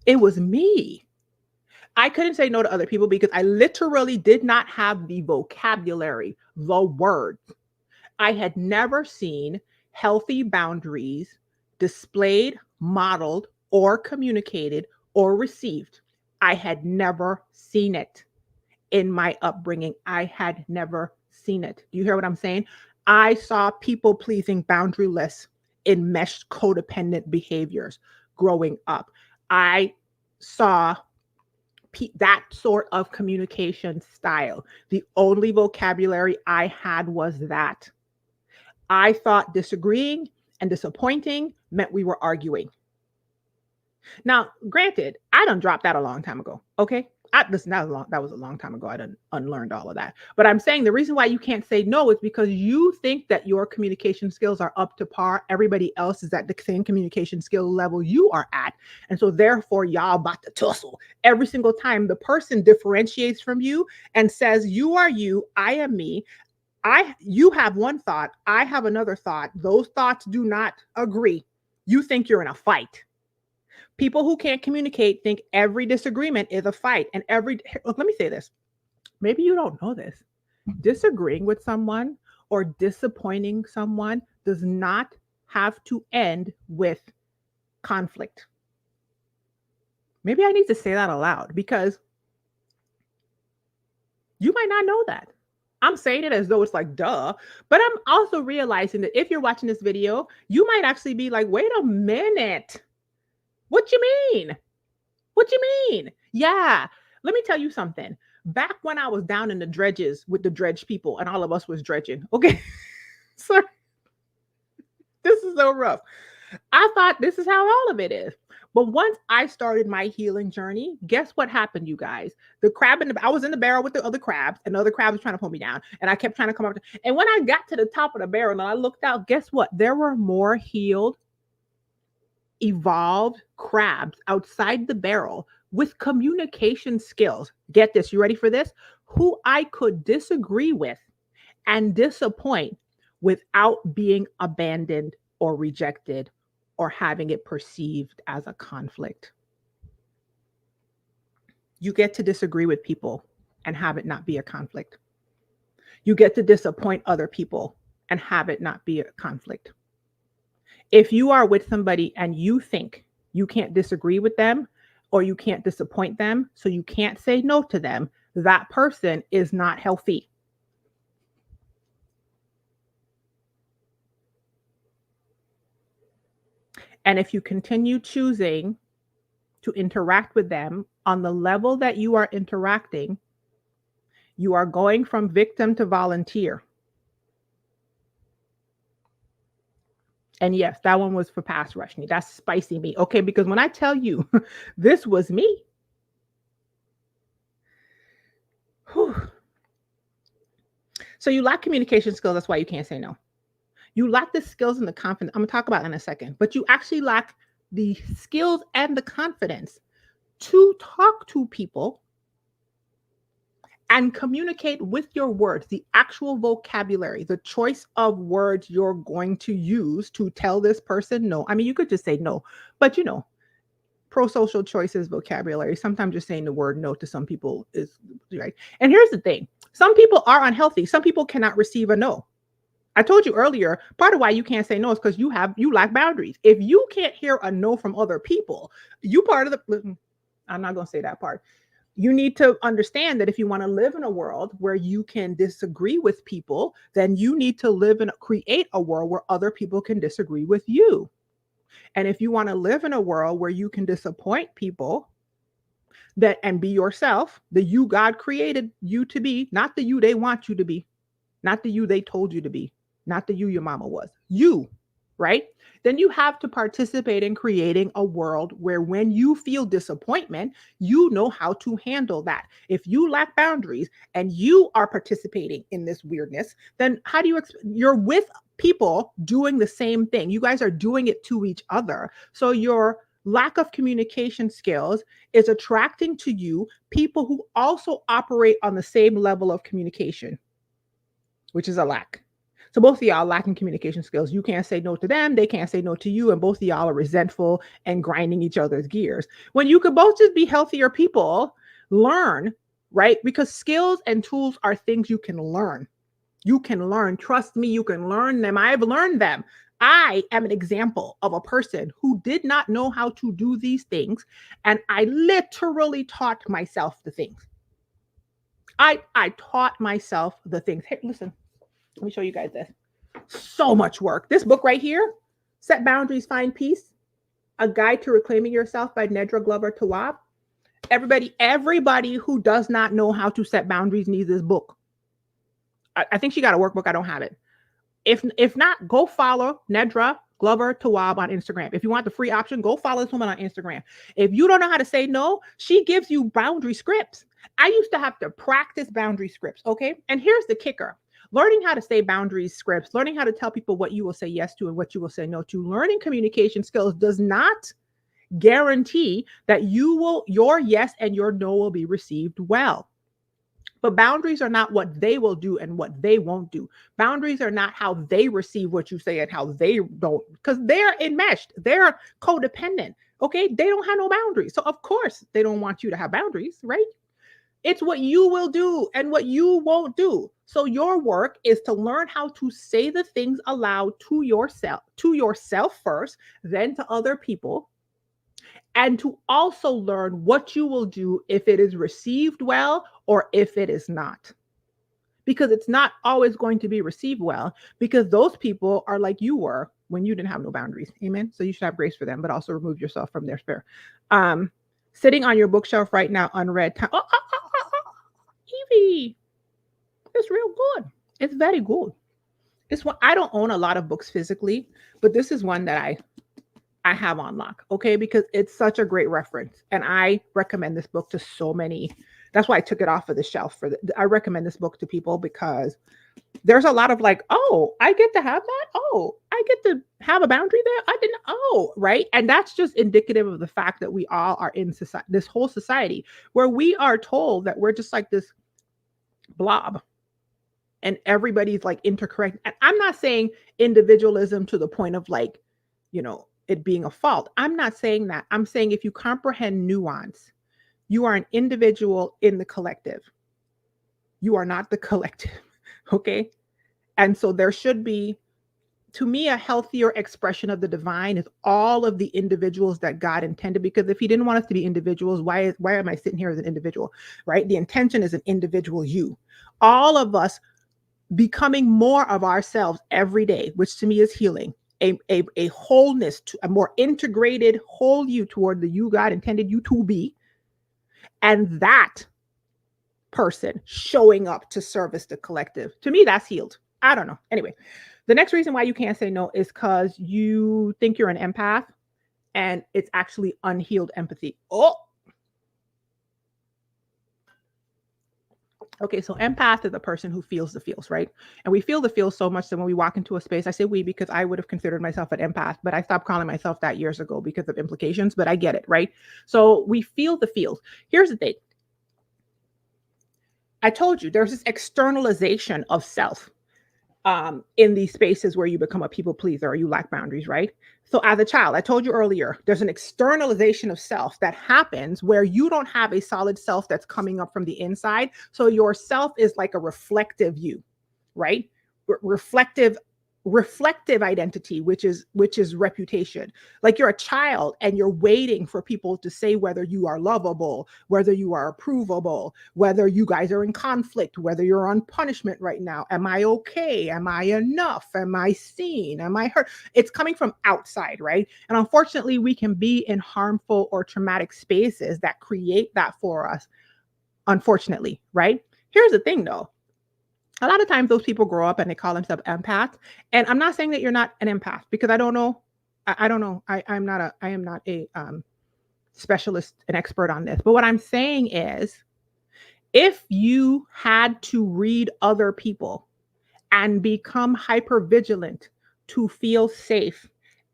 It was me. I couldn't say no to other people because I literally did not have the vocabulary, the words. I had never seen healthy boundaries displayed, modeled, or communicated or received. I had never seen it in my upbringing. I had never seen it. Do you hear what I'm saying? I saw people pleasing boundaryless, enmeshed codependent behaviors growing up. I saw that sort of communication style. The only vocabulary I had was that. I thought disagreeing and disappointing meant we were arguing. Now, granted, I done dropped that a long time ago. Okay. Listen, that was a long time ago. I done unlearned all of that. But I'm saying the reason why you can't say no is because you think that your communication skills are up to par. Everybody else is at the same communication skill level you are at. And so therefore, y'all about to tussle. Every single time the person differentiates from you and says, you are you, I am me. You have one thought, I have another thought. Those thoughts do not agree. You think you're in a fight. People who can't communicate think every disagreement is a fight. And let me say this. Maybe you don't know this. Disagreeing with someone or disappointing someone does not have to end with conflict. Maybe I need to say that aloud because You might not know that. I'm saying it as though it's like, duh. But I'm also realizing that if you're watching this video, you might actually be like, wait a minute. What you mean? What you mean? Yeah. Let me tell you something. Back when I was down in the dredges with the dredge people and all of us was dredging. Okay. So this is so rough. I thought this is how all of it is. But once I started my healing journey, guess what happened, you guys? The crab I was in the barrel with the other crabs, and the other crab was trying to pull me down, and I kept trying to come up. And when I got to the top of the barrel and I looked out, guess what? There were more healed, evolved crabs outside the barrel with communication skills. Get this, you ready for this? Who I could disagree with and disappoint without being abandoned or rejected or having it perceived as a conflict. You get to disagree with people and have it not be a conflict. You get to disappoint other people and have it not be a conflict. If you are with somebody and you think you can't disagree with them or you can't disappoint them, so you can't say no to them, that person is not healthy. And if you continue choosing to interact with them on the level that you are interacting, you are going from victim to volunteer. And yes, that one was for past Rushni. That's spicy me. Okay, because when I tell you this was me, whew. So you lack communication skills. That's why you can't say no. You lack the skills and the confidence. I'm going to talk about that in a second, but you actually lack the skills and the confidence to talk to people and communicate with your words, the actual vocabulary, the choice of words you're going to use to tell this person no. I mean, you could just say no, but pro-social choices vocabulary. Sometimes just saying the word no to some people is right. And here's the thing. Some people are unhealthy. Some people cannot receive a no. I told you earlier, part of why you can't say no is because you lack boundaries. If you can't hear a no from other people, you part of the, I'm not going to say that part. You need to understand that if you want to live in a world where you can disagree with people, then you need to create a world where other people can disagree with you. And if you want to live in a world where you can disappoint people and be yourself, the you God created you to be, not the you they want you to be, not the you they told you to be, not the you your mama was, you, right? Then you have to participate in creating a world where when you feel disappointment, you know how to handle that. If you lack boundaries and you are participating in this weirdness, then how do you're with people doing the same thing. You guys are doing it to each other. So your lack of communication skills is attracting to you people who also operate on the same level of communication, which is a lack. So both of y'all lacking communication skills. You can't say no to them. They can't say no to you. And both of y'all are resentful and grinding each other's gears. When you could both just be healthier people, learn, right? Because skills and tools are things you can learn. You can learn. Trust me, you can learn them. I've learned them. I am an example of a person who did not know how to do these things. And I literally taught myself the things. I taught myself the things. Hey, listen. Let me show you guys this. So much work. This book right here, Set Boundaries, Find Peace, A Guide to Reclaiming Yourself by Nedra Glover Tawwab. Everybody who does not know how to set boundaries needs this book. I think she got a workbook. I don't have it. If not, go follow Nedra Glover Tawwab on Instagram. If you want the free option, go follow this woman on Instagram. If you don't know how to say no, she gives you boundary scripts. I used to have to practice boundary scripts, okay? And here's the kicker. Learning how to say boundaries scripts, learning how to tell people what you will say yes to and what you will say no to, learning communication skills does not guarantee that your yes and your no will be received well. But boundaries are not what they will do and what they won't do. Boundaries are not how they receive what you say and how they don't, because they're enmeshed. They're codependent. Okay. They don't have no boundaries. So of course they don't want you to have boundaries, right? It's what you will do and what you won't do. So your work is to learn how to say the things aloud to yourself first, then to other people. and to also learn what you will do if it is received well or if it is not. Because it's not always going to be received well, because those people are like you were when you didn't have no boundaries. Amen. So you should have grace for them, but also remove yourself from their sphere. Sitting on your bookshelf right now, unread time. Evie, it's real good. It's very good. This one, I don't own a lot of books physically, but this is one that I have on lock, okay? Because it's such a great reference. And I recommend this book to so many. That's why I took it off of the shelf. I recommend this book to people because there's a lot of like, oh, I get to have that. Oh, I get to have a boundary there. I didn't. Oh, right. And that's just indicative of the fact that we all are in society, this whole society, where we are told that we're just like this blob and everybody's like intercorrect. And I'm not saying individualism to the point of like, it being a fault. I'm not saying that. I'm saying if you comprehend nuance, you are an individual in the collective. You are not the collective. Okay. And so there should be, to me, a healthier expression of the divine is all of the individuals that God intended. Because if he didn't want us to be individuals, why am I sitting here as an individual, right? The intention is an individual you. All of us becoming more of ourselves every day, which to me is healing. A wholeness, to a more integrated whole you toward the you God intended you to be. And that person showing up to service the collective. To me, that's healed. I don't know. Anyway, the next reason why you can't say no is because you think you're an empath and it's actually unhealed empathy. Oh, okay, so empath is a person who feels the feels, right? And we feel the feels so much that when we walk into a space, I say we because I would have considered myself an empath, but I stopped calling myself that years ago because of implications, but I get it, right? So we feel the feels. Here's the thing. I told you there's this externalization of self in these spaces where you become a people pleaser or you lack boundaries, right? So as a child, I told you earlier, there's an externalization of self that happens where you don't have a solid self that's coming up from the inside. So your self is like a reflective you, right? Reflective identity, which is reputation. Like you're a child and you're waiting for people to say whether you are lovable, whether you are approvable, whether you guys are in conflict, whether you're on punishment right now. Am I okay? Am I enough? Am I seen? Am I heard? It's coming from outside, right? And unfortunately, we can be in harmful or traumatic spaces that create that for us, unfortunately, right? Here's the thing though. A lot of times those people grow up and they call themselves empaths. And I'm not saying that you're not an empath because I don't know. I don't know. I am not a specialist, an expert on this. But what I'm saying is if you had to read other people and become hyper vigilant to feel safe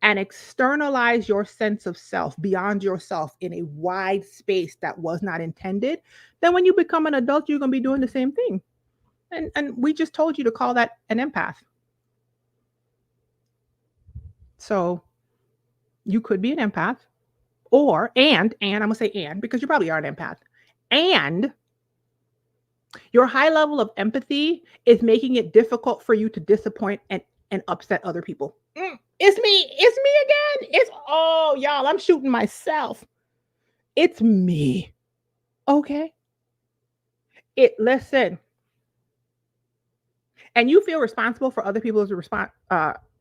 and externalize your sense of self beyond yourself in a wide space that was not intended, then when you become an adult, you're going to be doing the same thing. And we just told you to call that an empath. So you could be an empath and I'm going to say and because you probably are an empath. And your high level of empathy is making it difficult for you to disappoint and upset other people. It's me again. Y'all, I'm shooting myself. It's me. Okay. Listen. And you feel responsible for other people's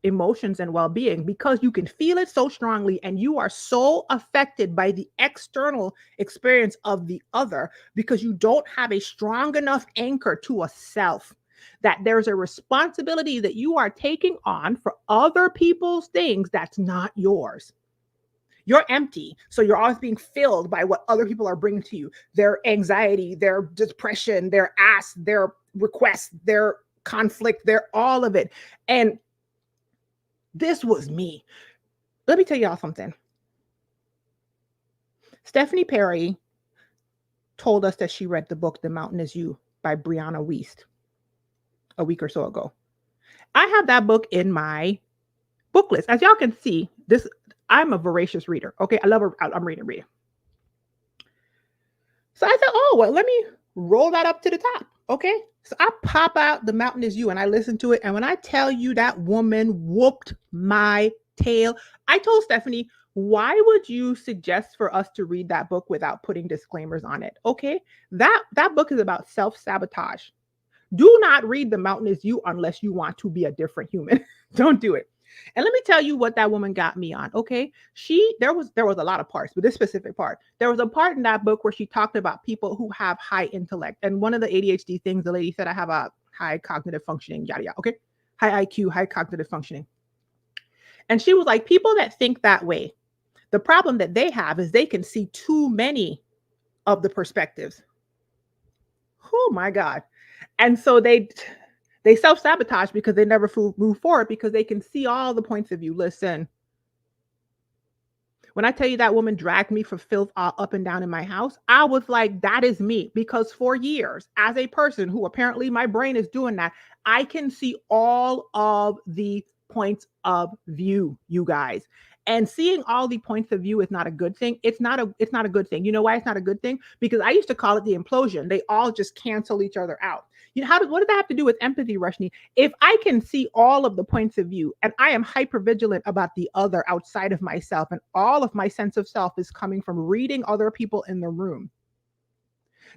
emotions and well-being because you can feel it so strongly and you are so affected by the external experience of the other because you don't have a strong enough anchor to a self that there's a responsibility that you are taking on for other people's things that's not yours. You're empty. So you're always being filled by what other people are bringing to you. Their anxiety, their depression, their ask, their requests, their conflict, they're all of it. And this was me. Let me tell y'all something. Stephanie Perry told us that she read the book The Mountain Is You by Brianna Wiest a week or so ago. I have that book in my book list. As y'all can see, I'm a voracious reader. Okay, I love her. I'm reading. So I thought, oh, well, let me roll that up to the top. Okay. So I pop out The Mountain Is You and I listen to it. And when I tell you that woman whooped my tail, I told Stephanie, Why would you suggest for us to read that book without putting disclaimers on it? Okay? That book is about self-sabotage. Do not read The Mountain Is You unless you want to be a different human. Don't do it. And let me tell you what that woman got me on. Okay. There was a lot of parts, but this specific part. There was a part in that book where she talked about people who have high intellect. And one of the ADHD things, the lady said, I have a high cognitive functioning, yada yada. Okay. High IQ, high cognitive functioning. And she was like, people that think that way, the problem that they have is they can see too many of the perspectives. Oh my God. And so they self-sabotage because they never move forward because they can see all the points of view. Listen, when I tell you that woman dragged me for filth up and down in my house, I was like, that is me. Because for years, as a person who apparently my brain is doing that, I can see all of the points of view, you guys. And seeing all the points of view is not a good thing. It's not a good thing. You know why it's not a good thing? Because I used to call it the implosion. They all just cancel each other out. You know, what does that have to do with empathy, Rushni? If I can see all of the points of view and I am hyper vigilant about the other outside of myself, and all of my sense of self is coming from reading other people in the room,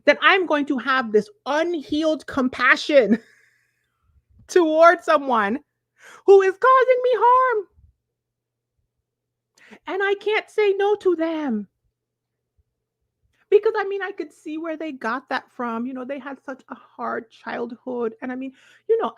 then I'm going to have this unhealed compassion towards someone who is causing me harm. And I can't say no to them. Because I mean, I could see where they got that from. You know, they had such a hard childhood. And I mean,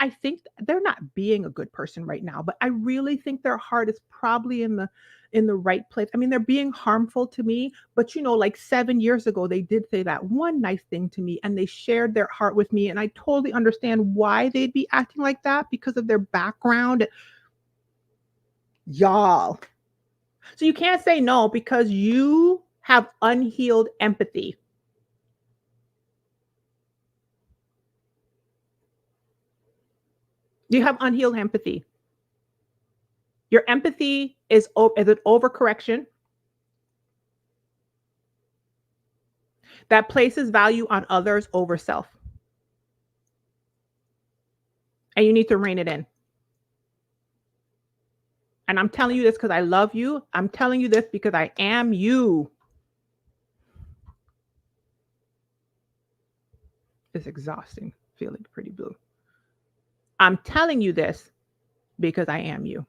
I think they're not being a good person right now, but I really think their heart is probably in the right place. I mean, they're being harmful to me, but like 7 years ago, they did say that one nice thing to me and they shared their heart with me. And I totally understand why they'd be acting like that because of their background. Y'all. So you can't say no because you have unhealed empathy. You have unhealed empathy. Your empathy is an overcorrection that places value on others over self. And you need to rein it in. And I'm telling you this because I love you. I'm telling you this because I am you. It's exhausting feeling pretty blue. I'm telling you this because I am you.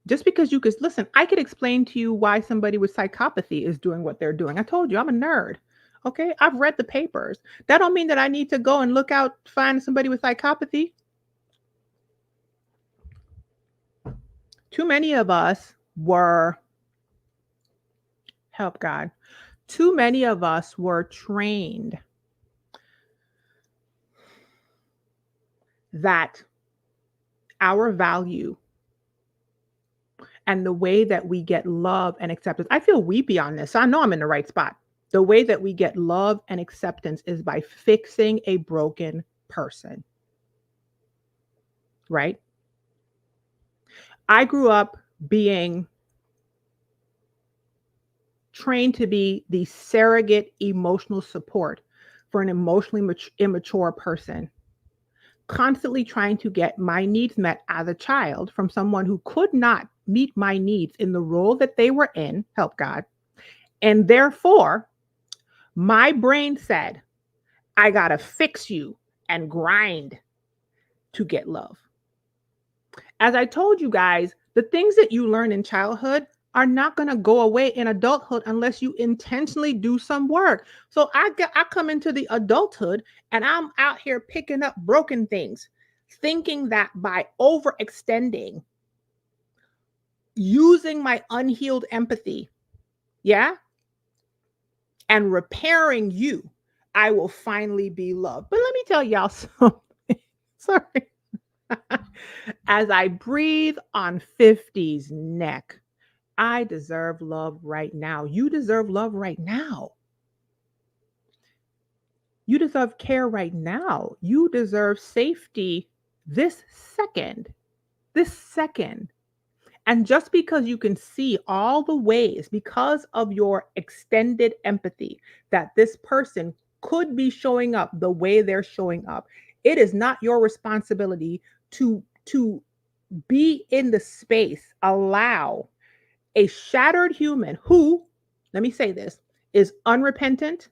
Just because you could listen, I could explain to you why somebody with psychopathy is doing what they're doing. I told you I'm a nerd. Okay. I've read the papers. That don't mean that I need to go and look out, find somebody with psychopathy. Too many of us were, help God, too many of us were trained that our value and the way that we get love and acceptance. I feel weepy on this, so I know I'm in the right spot. The way that we get love and acceptance is by fixing a broken person. Right? I grew up being trained to be the surrogate emotional support for an emotionally immature person, constantly trying to get my needs met as a child from someone who could not meet my needs in the role that they were in, help God. And therefore, my brain said, I got to fix you and grind to get love. As I told you guys, the things that you learn in childhood are not going to go away in adulthood unless you intentionally do some work. So I come into the adulthood and I'm out here picking up broken things, thinking that by overextending, using my unhealed empathy, yeah, and repairing you, I will finally be loved. But let me tell y'all something. Sorry. As I breathe on 50's neck, I deserve love right now. You deserve love right now. You deserve care right now. You deserve safety this second. This second. And just because you can see all the ways, because of your extended empathy, that this person could be showing up the way they're showing up, it is not your responsibility to Be in the space. Allow a shattered human who, let me say this, is unrepentant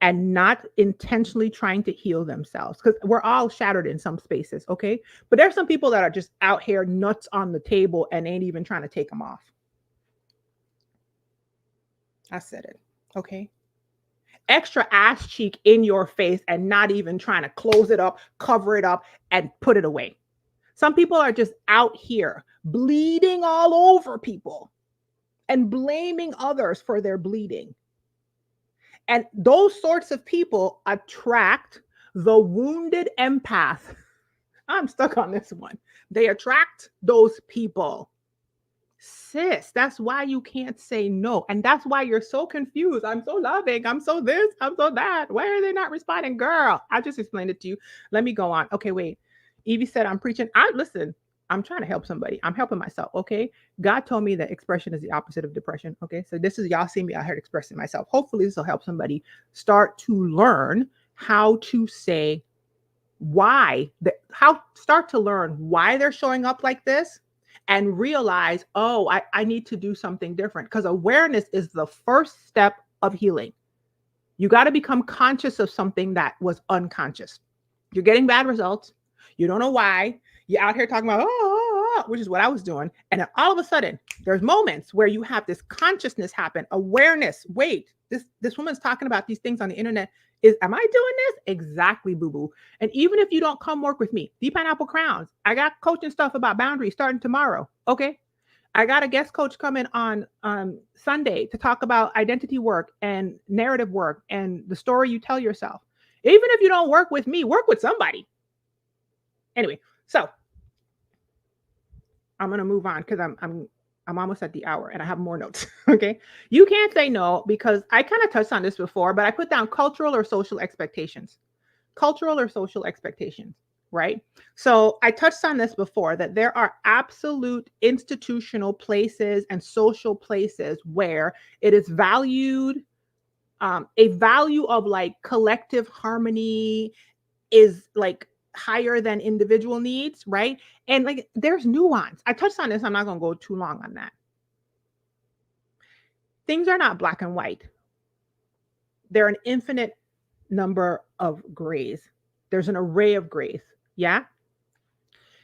and not intentionally trying to heal themselves, because we're all shattered in some spaces, okay? But there's some people that are just out here nuts on the table and ain't even trying to take them off. I said it, okay? Extra ass cheek in your face and not even trying to close it up, cover it up, and put it away. Some people are just out here bleeding all over people and blaming others for their bleeding. And those sorts of people attract the wounded empath. I'm stuck on this one. They attract those people. Sis, that's why you can't say no. And that's why you're so confused. I'm so loving. I'm so this. I'm so that. Why are they not responding? Girl, I just explained it to you. Let me go on. Okay, wait. Evie said, I'm preaching. Listen, I'm trying to help somebody. I'm helping myself. Okay. God told me that expression is the opposite of depression. Okay. So this is y'all see me out here expressing myself. Hopefully this will help somebody start to learn how to say start to learn why they're showing up like this and realize, oh, I need to do something different, because awareness is the first step of healing. You got to become conscious of something that was unconscious. You're getting bad results. You don't know why. You're out here talking about, which is what I was doing. And then all of a sudden, there's moments where you have this consciousness happen, awareness. Wait, this woman's talking about these things on the internet. Am I doing this? Exactly, boo-boo. And even if you don't come work with me, the Pineapple Crowns, I got coaching stuff about boundaries starting tomorrow. Okay. I got a guest coach coming on Sunday to talk about identity work and narrative work and the story you tell yourself. Even if you don't work with me, work with somebody. Anyway, so I'm gonna move on because I'm almost at the hour and I have more notes. Okay. You can't say no, because I kind of touched on this before, but I put down cultural or social expectations. Cultural or social expectations, right? So I touched on this before, that there are absolute institutional places and social places where it is valued, a value of like collective harmony is like higher than individual needs, right? And like there's nuance. I touched on this. I'm not going to go too long on that. Things are not black and white. There are an infinite number of grays. There's an array of grays. Yeah.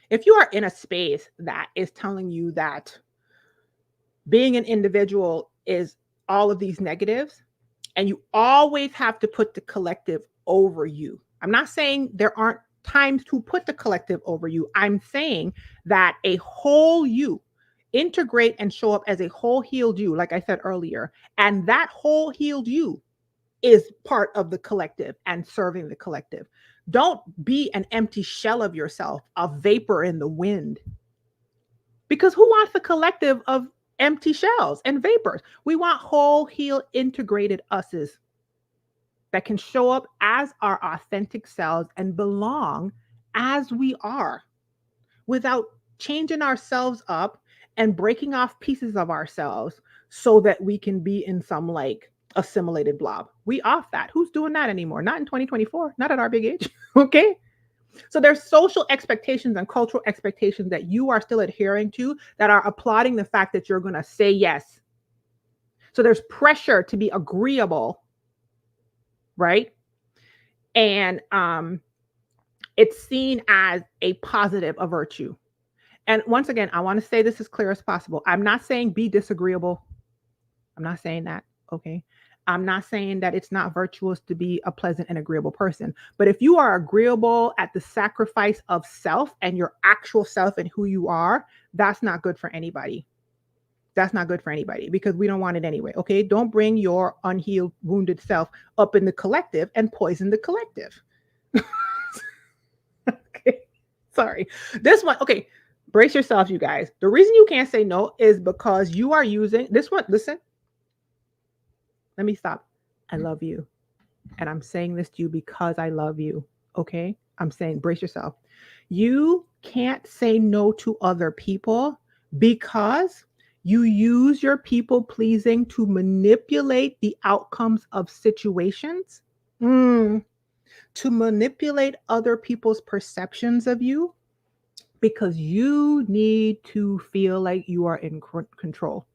If you are in a space that is telling you that being an individual is all of these negatives, and you always have to put the collective over you. I'm not saying there aren't times to put the collective over you. I'm saying that a whole you, integrate and show up as a whole healed you, like I said earlier, and that whole healed you is part of the collective and serving the collective. Don't be an empty shell of yourself, a vapor in the wind. Because who wants the collective of empty shells and vapors? We want whole, healed, integrated us's that can show up as our authentic selves and belong as we are, without changing ourselves up and breaking off pieces of ourselves so that we can be in some like assimilated blob. We off that. Who's doing that anymore? Not in 2024, not at our big age. Okay. So there's social expectations and cultural expectations that you are still adhering to that are applauding the fact that you're going to say yes. So there's pressure to be agreeable, right? And it's seen as a positive, a virtue. And once again, I want to say this as clear as possible. I'm not saying be disagreeable. I'm not saying that. Okay. I'm not saying that it's not virtuous to be a pleasant and agreeable person. But if you are agreeable at the sacrifice of self and your actual self and who you are, that's not good for anybody. That's not good for anybody, because we don't want it anyway. Okay. Don't bring your unhealed, wounded self up in the collective and poison the collective. Okay. Sorry. This one. Okay. Brace yourselves, you guys. The reason you can't say no is because you are using this one. Listen. Let me stop. I love you. And I'm saying this to you because I love you. Okay. I'm saying, brace yourself. You can't say no to other people because you use your people pleasing to manipulate the outcomes of situations, to manipulate other people's perceptions of you, because you need to feel like you are in control.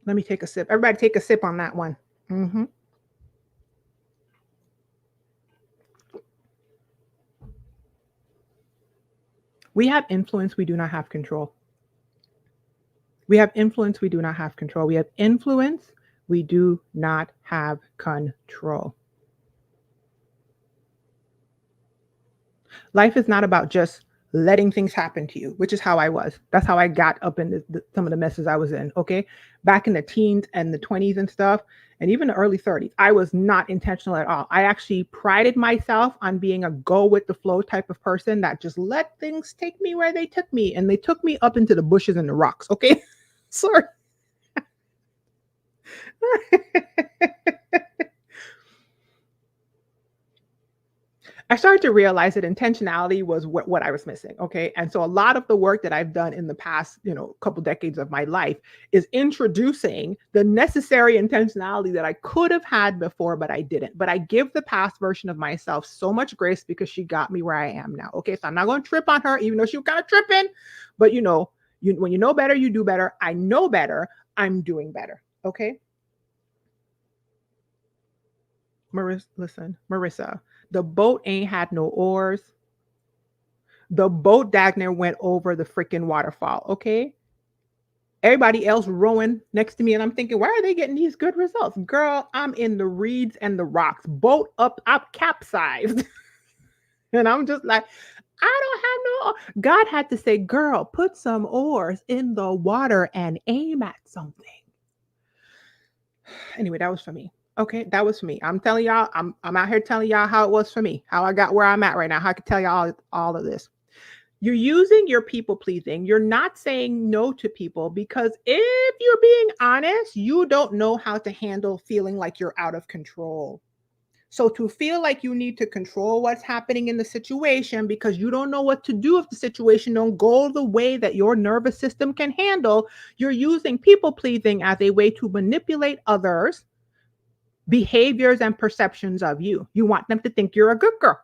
Let me take a sip. Everybody take a sip on that one. Mhm. We have influence, we do not have control. We have influence, we do not have control. We have influence, we do not have control. Life is not about just letting things happen to you, which is how I was. That's how I got up in some of the messes I was in. Okay. Back in the teens and the 20s and stuff, and even the early 30s, I was not intentional at all. I actually prided myself on being a go with the flow type of person that just let things take me where they took me. And they took me up into the bushes and the rocks. Okay. Sorry. I started to realize that intentionality was what I was missing. Okay. And so a lot of the work that I've done in the past, couple decades of my life is introducing the necessary intentionality that I could have had before, but I didn't. But I give the past version of myself so much grace because she got me where I am now. Okay. So I'm not going to trip on her, even though she was kind of tripping. But when you know better, you do better. I know better. I'm doing better. Okay. Marissa, the boat ain't had no oars. The boat Dagner went over the freaking waterfall. Okay. Everybody else rowing next to me, and I'm thinking, why are they getting these good results? Girl, I'm in the reeds and the rocks, boat up capsized. And I'm just like, I don't have no. God had to say, girl, put some oars in the water and aim at something. Anyway, that was for me. Okay, that was for me. I'm telling y'all, I'm out here telling y'all how it was for me, how I got where I'm at right now, how I can tell y'all all of this. You're using your people pleasing. You're not saying no to people because if you're being honest, you don't know how to handle feeling like you're out of control. So to feel like you need to control what's happening in the situation because you don't know what to do if the situation don't go the way that your nervous system can handle, you're using people pleasing as a way to manipulate others' behaviors and perceptions of you. You want them to think you're a good girl.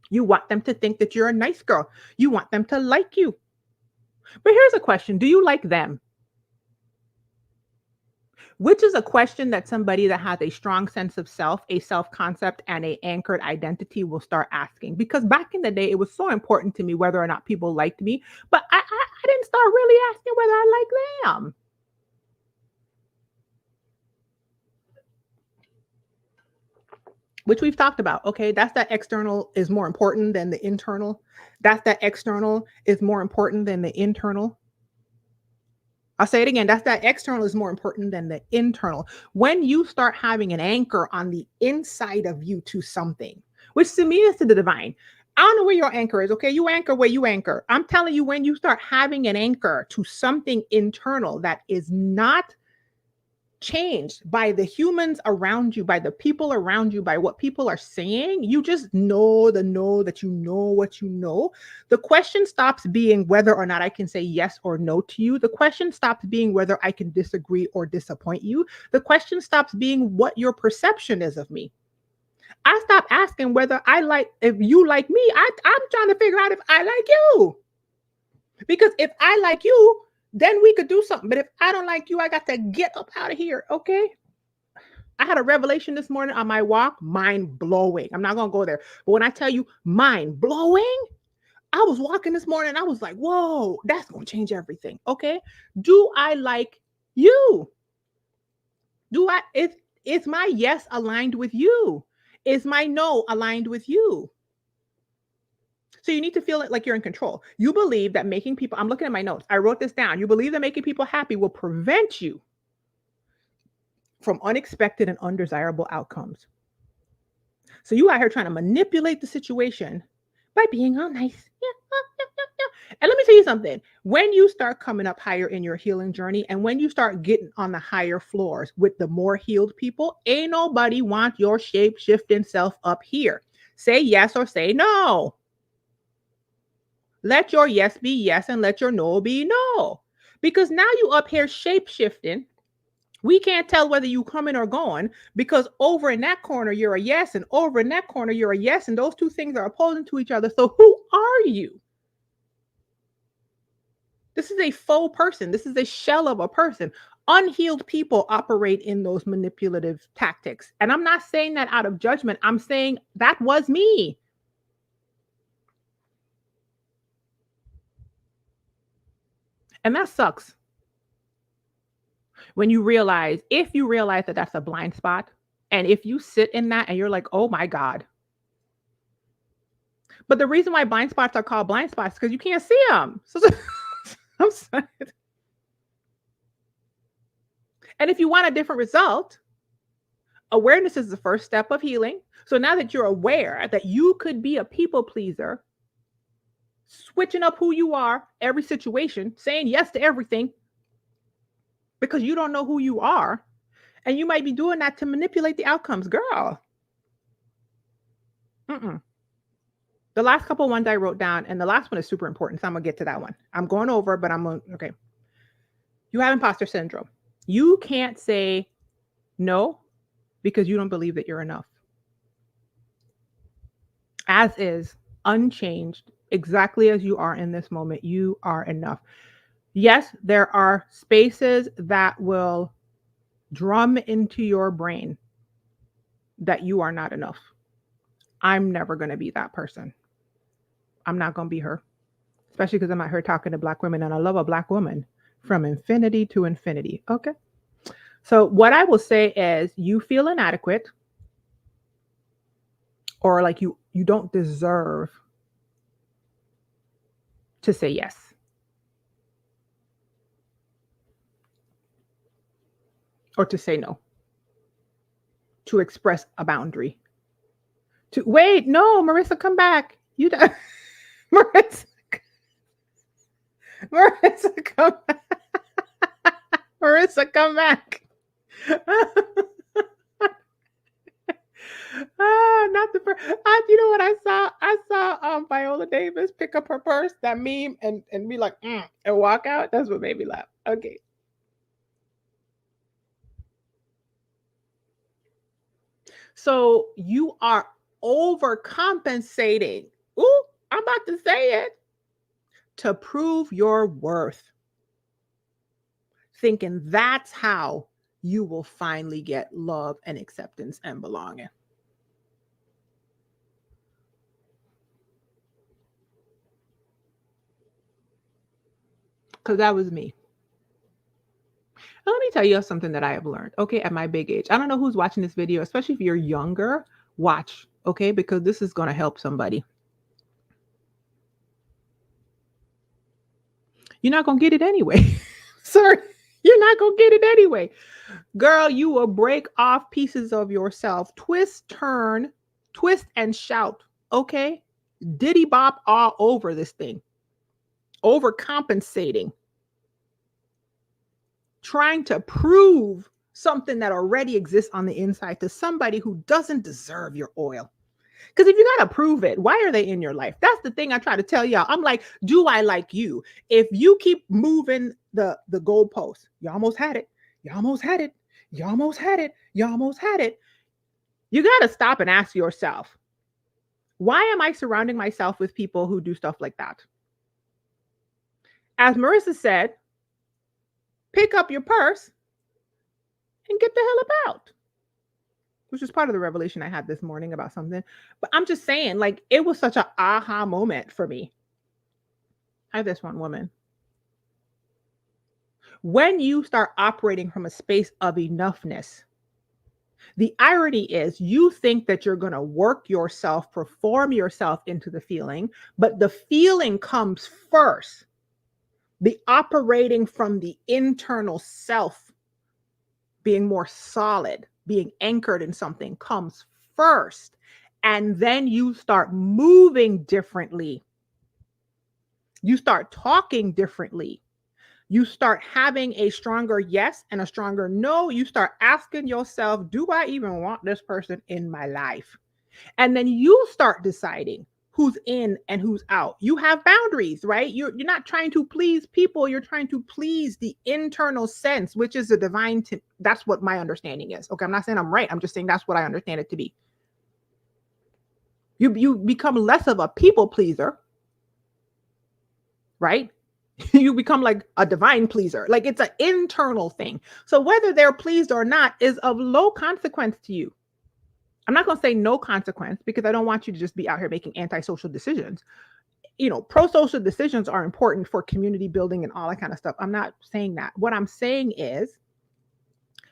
You want them to think that you're a nice girl. You want them to like you. But here's a question. Do you like them? Which is a question that somebody that has a strong sense of self, a self-concept, and a anchored identity will start asking. Because back in the day, it was so important to me whether or not people liked me, but I didn't start really asking whether I like them. Which we've talked about. Okay, that's that external is more important than the internal. That's that external is more important than the internal. I'll say it again. That's that external is more important than the internal. When you start having an anchor on the inside of you to something, which to me is to the divine. I don't know where your anchor is. Okay. You anchor where you anchor. I'm telling you, when you start having an anchor to something internal that is not changed by the humans around you, by the people around you, by what people are saying. You just know that you know what you know. The question stops being whether or not I can say yes or no to you. The question stops being whether I can disagree or disappoint you. The question stops being what your perception is of me. I stop asking whether if you like me. I'm trying to figure out if I like you. Because if I like you, then we could do something. But if I don't like you, I got to get up out of here. Okay. I had a revelation this morning on my walk, mind blowing. I'm not going to go there. But when I tell you mind blowing, I was walking this morning and I was like, whoa, that's going to change everything. Okay. Do I like you? Is my yes aligned with you? Is my no aligned with you? So you need to feel it like you're in control. You believe that making people, I'm looking at my notes. I wrote this down. You believe that making people happy will prevent you from unexpected and undesirable outcomes. So you out here trying to manipulate the situation by being all nice. Yeah, yeah, yeah, yeah. And let me tell you something. When you start coming up higher in your healing journey and when you start getting on the higher floors with the more healed people, ain't nobody want your shape shifting self up here. Say yes or say no. Let your yes be yes and let your no be no. Because now you up here shape shifting We can't tell whether you coming or going because over in that corner you're a yes, and over in that corner you're a yes, and those two things are opposing to each other. So who are you? This is a faux person. This is a shell of a person. Unhealed people operate in those manipulative tactics. And I'm not saying that out of judgment. I'm saying that was me. And that sucks. When you realize, if you realize that that's a blind spot, and if you sit in that and you're like, oh my God. But the reason why blind spots are called blind spots is because you can't see them. So, I'm sorry. And if you want a different result, awareness is the first step of healing. So now that you're aware that you could be a people pleaser, switching up who you are every situation, saying yes to everything because you don't know who you are, and you might be doing that to manipulate the outcomes, girl. Mm-mm. The last couple ones I wrote down, and the last one is super important, so I'm gonna get to that one. I'm going over, but okay. You have imposter syndrome. You can't say no because you don't believe that you're enough. As is, unchanged, exactly as you are in this moment, you are enough. Yes, there are spaces that will drum into your brain that you are not enough. I'm never going to be that person. I'm not going to be her, especially because I'm out here talking to Black women, and I love a Black woman from infinity to infinity. Okay. So, what I will say is, you feel inadequate, or like you don't deserve to say yes. Or to say no. To express a boundary. To wait, no, Marissa, come back. You don't. Marissa, Marissa, come back. Marissa, come back. Not the first. You know what I saw? I saw Viola Davis pick up her purse, that meme, and be like, and walk out. That's what made me laugh. Okay. So you are overcompensating. Ooh, I'm about to say it. To prove your worth. Thinking that's how you will finally get love and acceptance and belonging. Because that was me. Now, let me tell you something that I have learned, okay, at my big age. I don't know who's watching this video, especially if you're younger, watch, okay, because this is going to help somebody. You're not going to get it anyway. Sorry, you're not going to get it anyway. Girl, you will break off pieces of yourself, twist, turn, twist and shout, okay? Diddy bop all over this thing. Overcompensating. Trying to prove something that already exists on the inside to somebody who doesn't deserve your oil. Because if you got to prove it, why are they in your life? That's the thing I try to tell y'all. I'm like, do I like you? If you keep moving the goalpost, you almost had it. You almost had it. You almost had it. You almost had it. You got to stop and ask yourself, why am I surrounding myself with people who do stuff like that? As Marissa said, pick up your purse and get the hell about. Which is part of the revelation I had this morning about something. But I'm just saying, like, it was such an aha moment for me. I have this one woman. When you start operating from a space of enoughness, the irony is you think that you're going to work yourself, perform yourself into the feeling, but the feeling comes first. The operating from the internal self, being more solid, being anchored in something comes first. And then you start moving differently. You start talking differently. You start having a stronger yes and a stronger no. You start asking yourself, do I even want this person in my life? And then you start deciding who's in and who's out. You have boundaries, right? You're not trying to please people. You're trying to please the internal sense, which is the divine. That's what my understanding is. Okay, I'm not saying I'm right. I'm just saying that's what I understand it to be. You become less of a people pleaser, right? You become like a divine pleaser. Like it's an internal thing. So whether they're pleased or not is of low consequence to you. I'm not going to say no consequence because I don't want you to just be out here making antisocial decisions. Pro-social decisions are important for community building and all that kind of stuff. I'm not saying that. What I'm saying is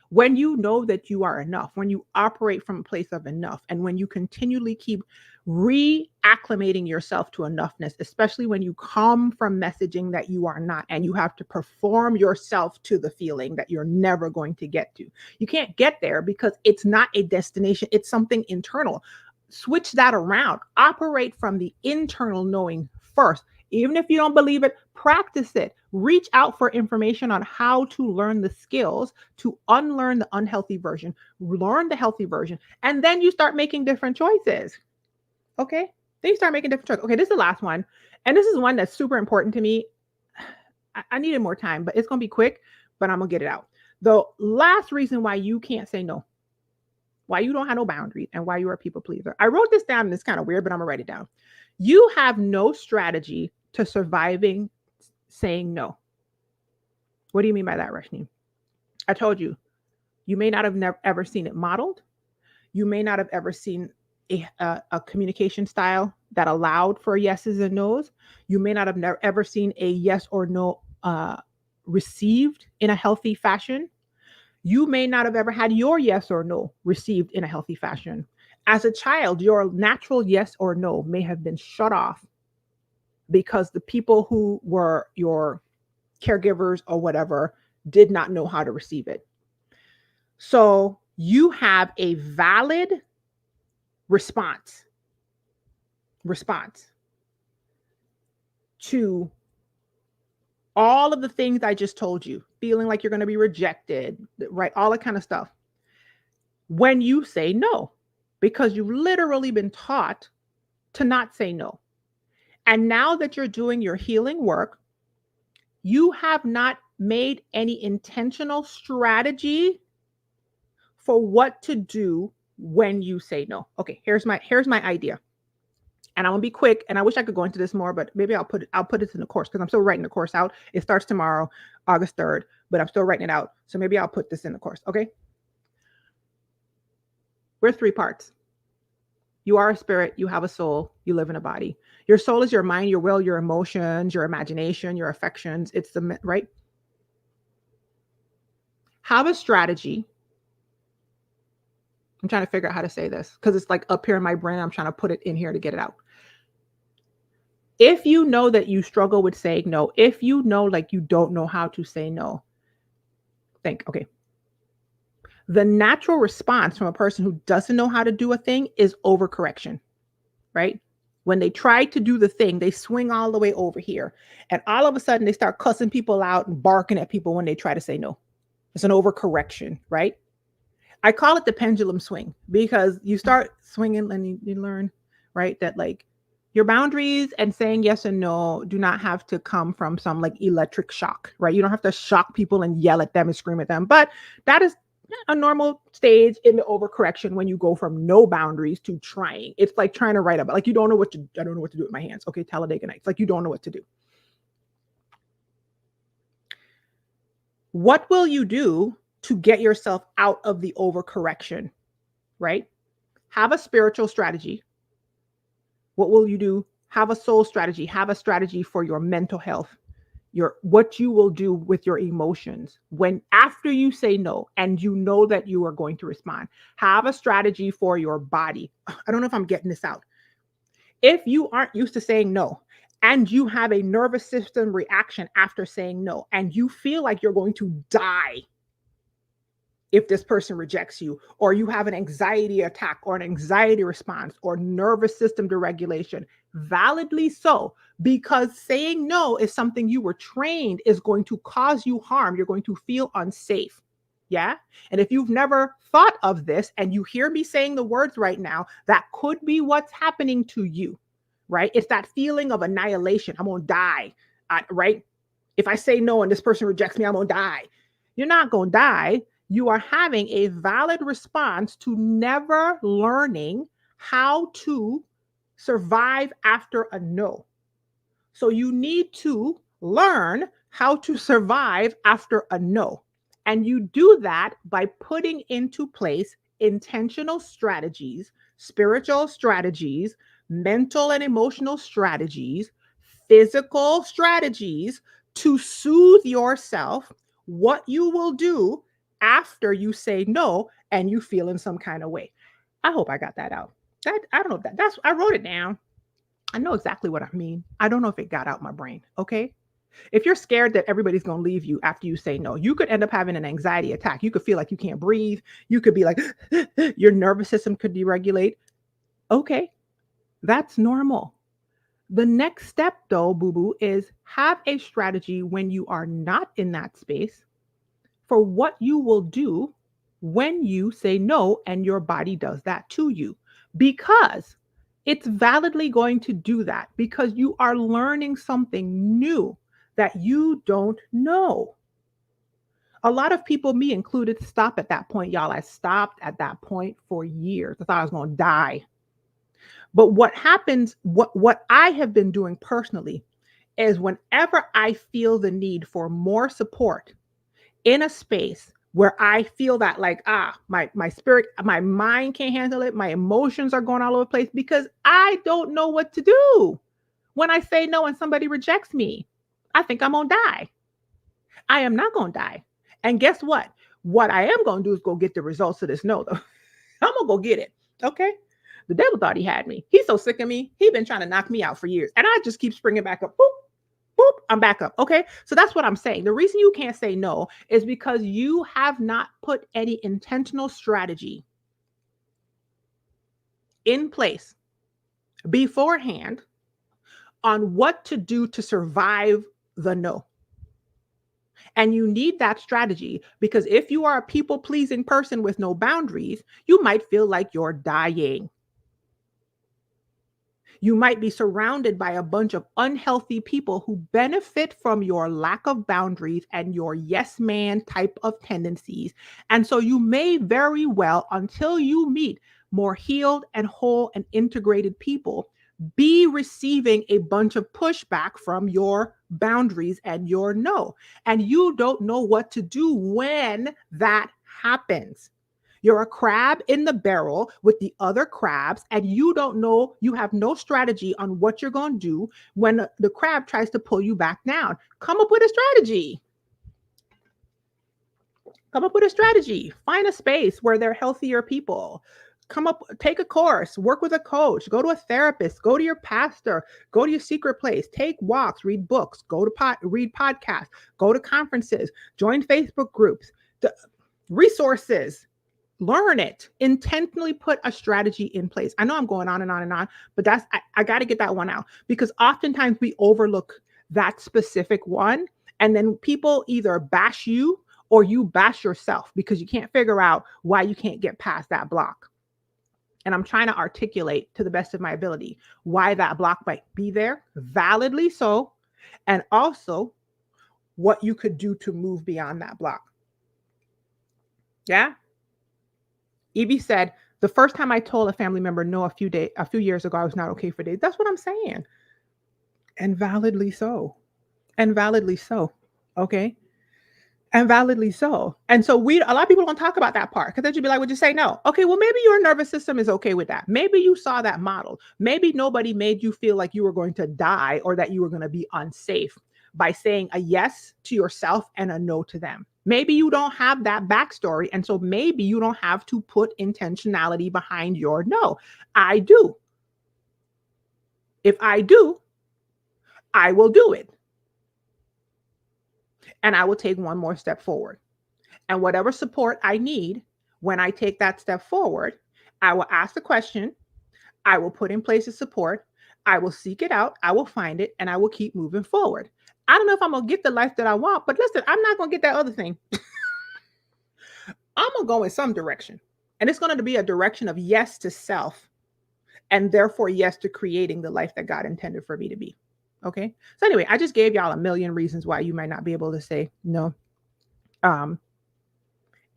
when you know that you are enough, when you operate from a place of enough, and when you continually keep reacclimating yourself to enoughness, especially when you come from messaging that you are not, and you have to perform yourself to the feeling that you're never going to get to. You can't get there because it's not a destination, it's something internal. Switch that around. Operate from the internal knowing first. Even if you don't believe it, practice it. Reach out for information on how to learn the skills to unlearn the unhealthy version, learn the healthy version, and then you start making different choices. Okay? Then you start making different choices. Okay, this is the last one. And this is one that's super important to me. I needed more time, but it's going to be quick, but I'm going to get it out. The last reason why you can't say no, why you don't have no boundaries, and why you're a people pleaser. I wrote this down and it's kind of weird, but I'm going to write it down. You have no strategy to surviving saying no. What do you mean by that, Rashni? I told you, you may not have ever seen it modeled. You may not have ever seen a communication style that allowed for yeses and nos. You may not have ever seen a yes or no received in a healthy fashion. You may not have ever had your yes or no received in a healthy fashion. As a child, your natural yes or no may have been shut off because the people who were your caregivers or whatever did not know how to receive it. So you have a valid response to all of the things I just told you, feeling like you're going to be rejected, right? All that kind of stuff. When you say no, because you've literally been taught to not say no. And now that you're doing your healing work, you have not made any intentional strategy for what to do when you say no. Okay, here's my idea. And I'm gonna be quick, and I wish I could go into this more, but maybe I'll put it in the course because I'm still writing the course out. It starts tomorrow, August 3rd, but I'm still writing it out. So maybe I'll put this in the course, okay? We're 3 parts. You are a spirit, you have a soul, you live in a body. Your soul is your mind, your will, your emotions, your imagination, your affections. It's the right. Have a strategy. I'm trying to figure out how to say this because it's like up here in my brain. I'm trying to put it in here to get it out. If you know that you struggle with saying no, if you know like you don't know how to say no, okay. The natural response from a person who doesn't know how to do a thing is overcorrection, right? When they try to do the thing, they swing all the way over here. And all of a sudden, they start cussing people out and barking at people when they try to say no. It's an overcorrection, right? I call it the pendulum swing because you start swinging and you learn, right, that like your boundaries and saying yes and no do not have to come from some like electric shock, right? You don't have to shock people and yell at them and scream at them. But that is a normal stage in the overcorrection when you go from no boundaries to trying. It's like trying to write about, like you don't know I don't know what to do with my hands. Okay, Talladega Nights. Like you don't know what to do. What will you do to get yourself out of the overcorrection, right? Have a spiritual strategy. What will you do? Have a soul strategy. Have a strategy for your mental health. What you will do with your emotions when after you say no and you know that you are going to respond. Have a strategy for your body. I don't know if I'm getting this out. If you aren't used to saying no and you have a nervous system reaction after saying no and you feel like you're going to die if this person rejects you, or you have an anxiety attack or an anxiety response or nervous system deregulation, validly so, because saying no is something you were trained is going to cause you harm. You're going to feel unsafe. Yeah. And if you've never thought of this and you hear me saying the words right now, that could be what's happening to you. right? It's that feeling of annihilation. I'm going to die, right? If I say no and this person rejects me, I'm going to die. You're not going to die. You are having a valid response to never learning how to survive after a no. So you need to learn how to survive after a no. And you do that by putting into place intentional strategies, spiritual strategies, mental and emotional strategies, physical strategies to soothe yourself, what you will do after you say no and you feel in some kind of way. I hope I got that out. I don't know if that's I wrote it down. I know exactly what I mean. I don't know if it got out my brain. Okay. If you're scared that everybody's going to leave you after you say no, you could end up having an anxiety attack. You could feel like you can't breathe. You could be like, your nervous system could deregulate. Okay. That's normal. The next step, though, boo boo, is have a strategy when you are not in that space for what you will do when you say no and your body does that to you. Because it's validly going to do that because you are learning something new that you don't know. A lot of people, me included, stop at that point, y'all. I stopped at that point for years. I thought I was going to die. But what happens, what I have been doing personally is whenever I feel the need for more support in a space where I feel that like, my spirit, my mind can't handle it, my emotions are going all over the place because I don't know what to do. When I say no and somebody rejects me, I think I'm gonna die. I am not gonna die. And guess what? What I am gonna do is go get the results of this no, though. I'm gonna go get it. Okay. The devil thought he had me. He's so sick of me. He's been trying to knock me out for years. And I just keep springing back up. Boop, boop, I'm back up. Okay. So that's what I'm saying. The reason you can't say no is because you have not put any intentional strategy in place beforehand on what to do to survive the no. And you need that strategy because if you are a people pleasing person with no boundaries, you might feel like you're dying. You might be surrounded by a bunch of unhealthy people who benefit from your lack of boundaries and your yes man type of tendencies. And so you may very well, until you meet more healed and whole and integrated people, be receiving a bunch of pushback from your boundaries and your no. And you don't know what to do when that happens. You're a crab in the barrel with the other crabs, and you don't know, you have no strategy on what you're going to do when the crab tries to pull you back down. Come up with a strategy. Come up with a strategy. Find a space where there are healthier people. Come up, take a course, work with a coach, go to a therapist, go to your pastor, go to your secret place, take walks, read books, read podcasts, go to conferences, join Facebook groups, the resources. Learn it. Intentionally put a strategy in place. I know I'm going on and on and on, but I got to get that one out because oftentimes we overlook that specific one. And then people either bash you or you bash yourself because you can't figure out why you can't get past that block. And I'm trying to articulate to the best of my ability why that block might be there, validly so, and also what you could do to move beyond that block. Yeah. Evie said, the first time I told a family member no a few years ago, I was not okay for days. That's what I'm saying. And validly so. And validly so. Okay. And validly so. And so a lot of people don't talk about that part because then you'd be like, would you say no? Okay, well, maybe your nervous system is okay with that. Maybe you saw that model. Maybe nobody made you feel like you were going to die or that you were going to be unsafe by saying a yes to yourself and a no to them. Maybe you don't have that backstory. And so maybe you don't have to put intentionality behind your no. I do. If I do, I will do it. And I will take one more step forward. And whatever support I need when I take that step forward, I will ask the question. I will put in place the support. I will seek it out. I will find it and I will keep moving forward. I don't know if I'm going to get the life that I want, but listen, I'm not going to get that other thing. I'm going to go in some direction. And it's going to be a direction of yes to self and therefore yes to creating the life that God intended for me to be. Okay. So anyway, I just gave y'all a million reasons why you might not be able to say no. Um,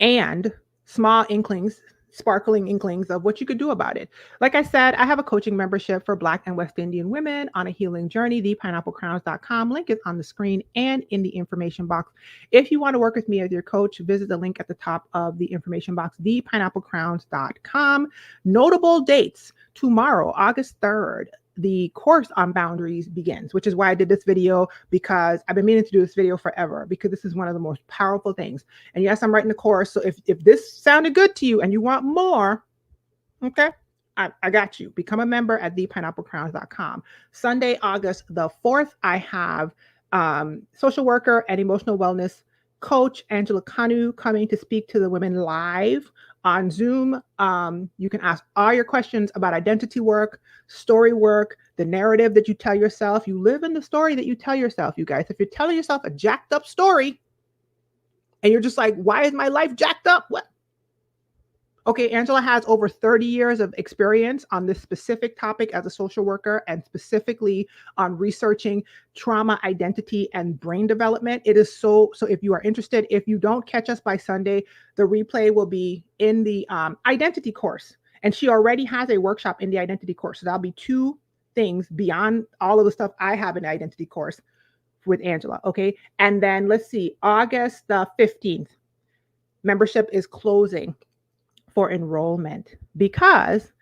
and small inklings, sparkling inklings of what you could do about it. Like I said, I have a coaching membership for Black and West Indian women on a healing journey. ThePineappleCrowns.com. Link is on the screen and in the information box. If you want to work with me as your coach, visit the link at the top of the information box, ThePineappleCrowns.com. Notable dates: tomorrow, August 3rd, the course on boundaries begins, which is why I did this video, because I've been meaning to do this video forever, because this is one of the most powerful things. And yes, I'm writing the course. So if this sounded good to you and you want more, okay, I got you. Become a member at thepineapplecrowns.com. Sunday, August the 4th, I have social worker and emotional wellness coach Angela Kanu coming to speak to the women live on Zoom. You can ask all your questions about identity work, story work, the narrative that you tell yourself. You live in the story that you tell yourself, you guys. If you're telling yourself a jacked up story and you're just like, why is my life jacked up? What? Okay, Angela has over 30 years of experience on this specific topic as a social worker, and specifically on researching trauma, identity, and brain development. It is so if you are interested, if you don't catch us by Sunday, the replay will be in the identity course. And she already has a workshop in the identity course. So that'll be 2 things beyond all of the stuff I have in the identity course with Angela. Okay. And then let's see, August the 15th, membership is closing for enrollment because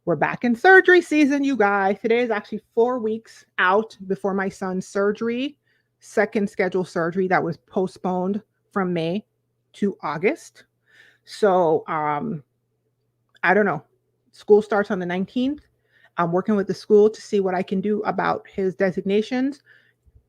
we're back in surgery season, you guys. Today is actually 4 weeks out before my son's surgery, second scheduled surgery that was postponed from May to August. So I don't know. School starts on the 19th. I'm working with the school to see what I can do about his designations.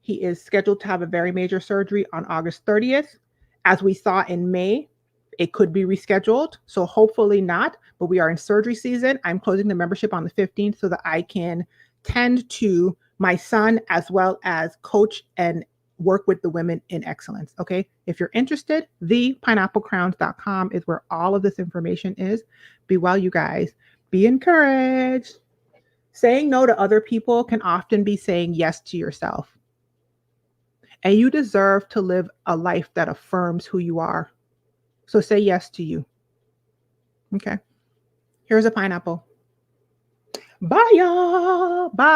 He is scheduled to have a very major surgery on August 30th. As we saw in May, it could be rescheduled. So hopefully not, but we are in surgery season. I'm closing the membership on the 15th so that I can tend to my son as well as coach and work with the women in excellence. Okay. If you're interested, thepineapplecrowns.com is where all of this information is. Be well, you guys. Be encouraged. Saying no to other people can often be saying yes to yourself. And you deserve to live a life that affirms who you are. So say yes to you. Okay. Here's a pineapple. Bye, y'all. Bye.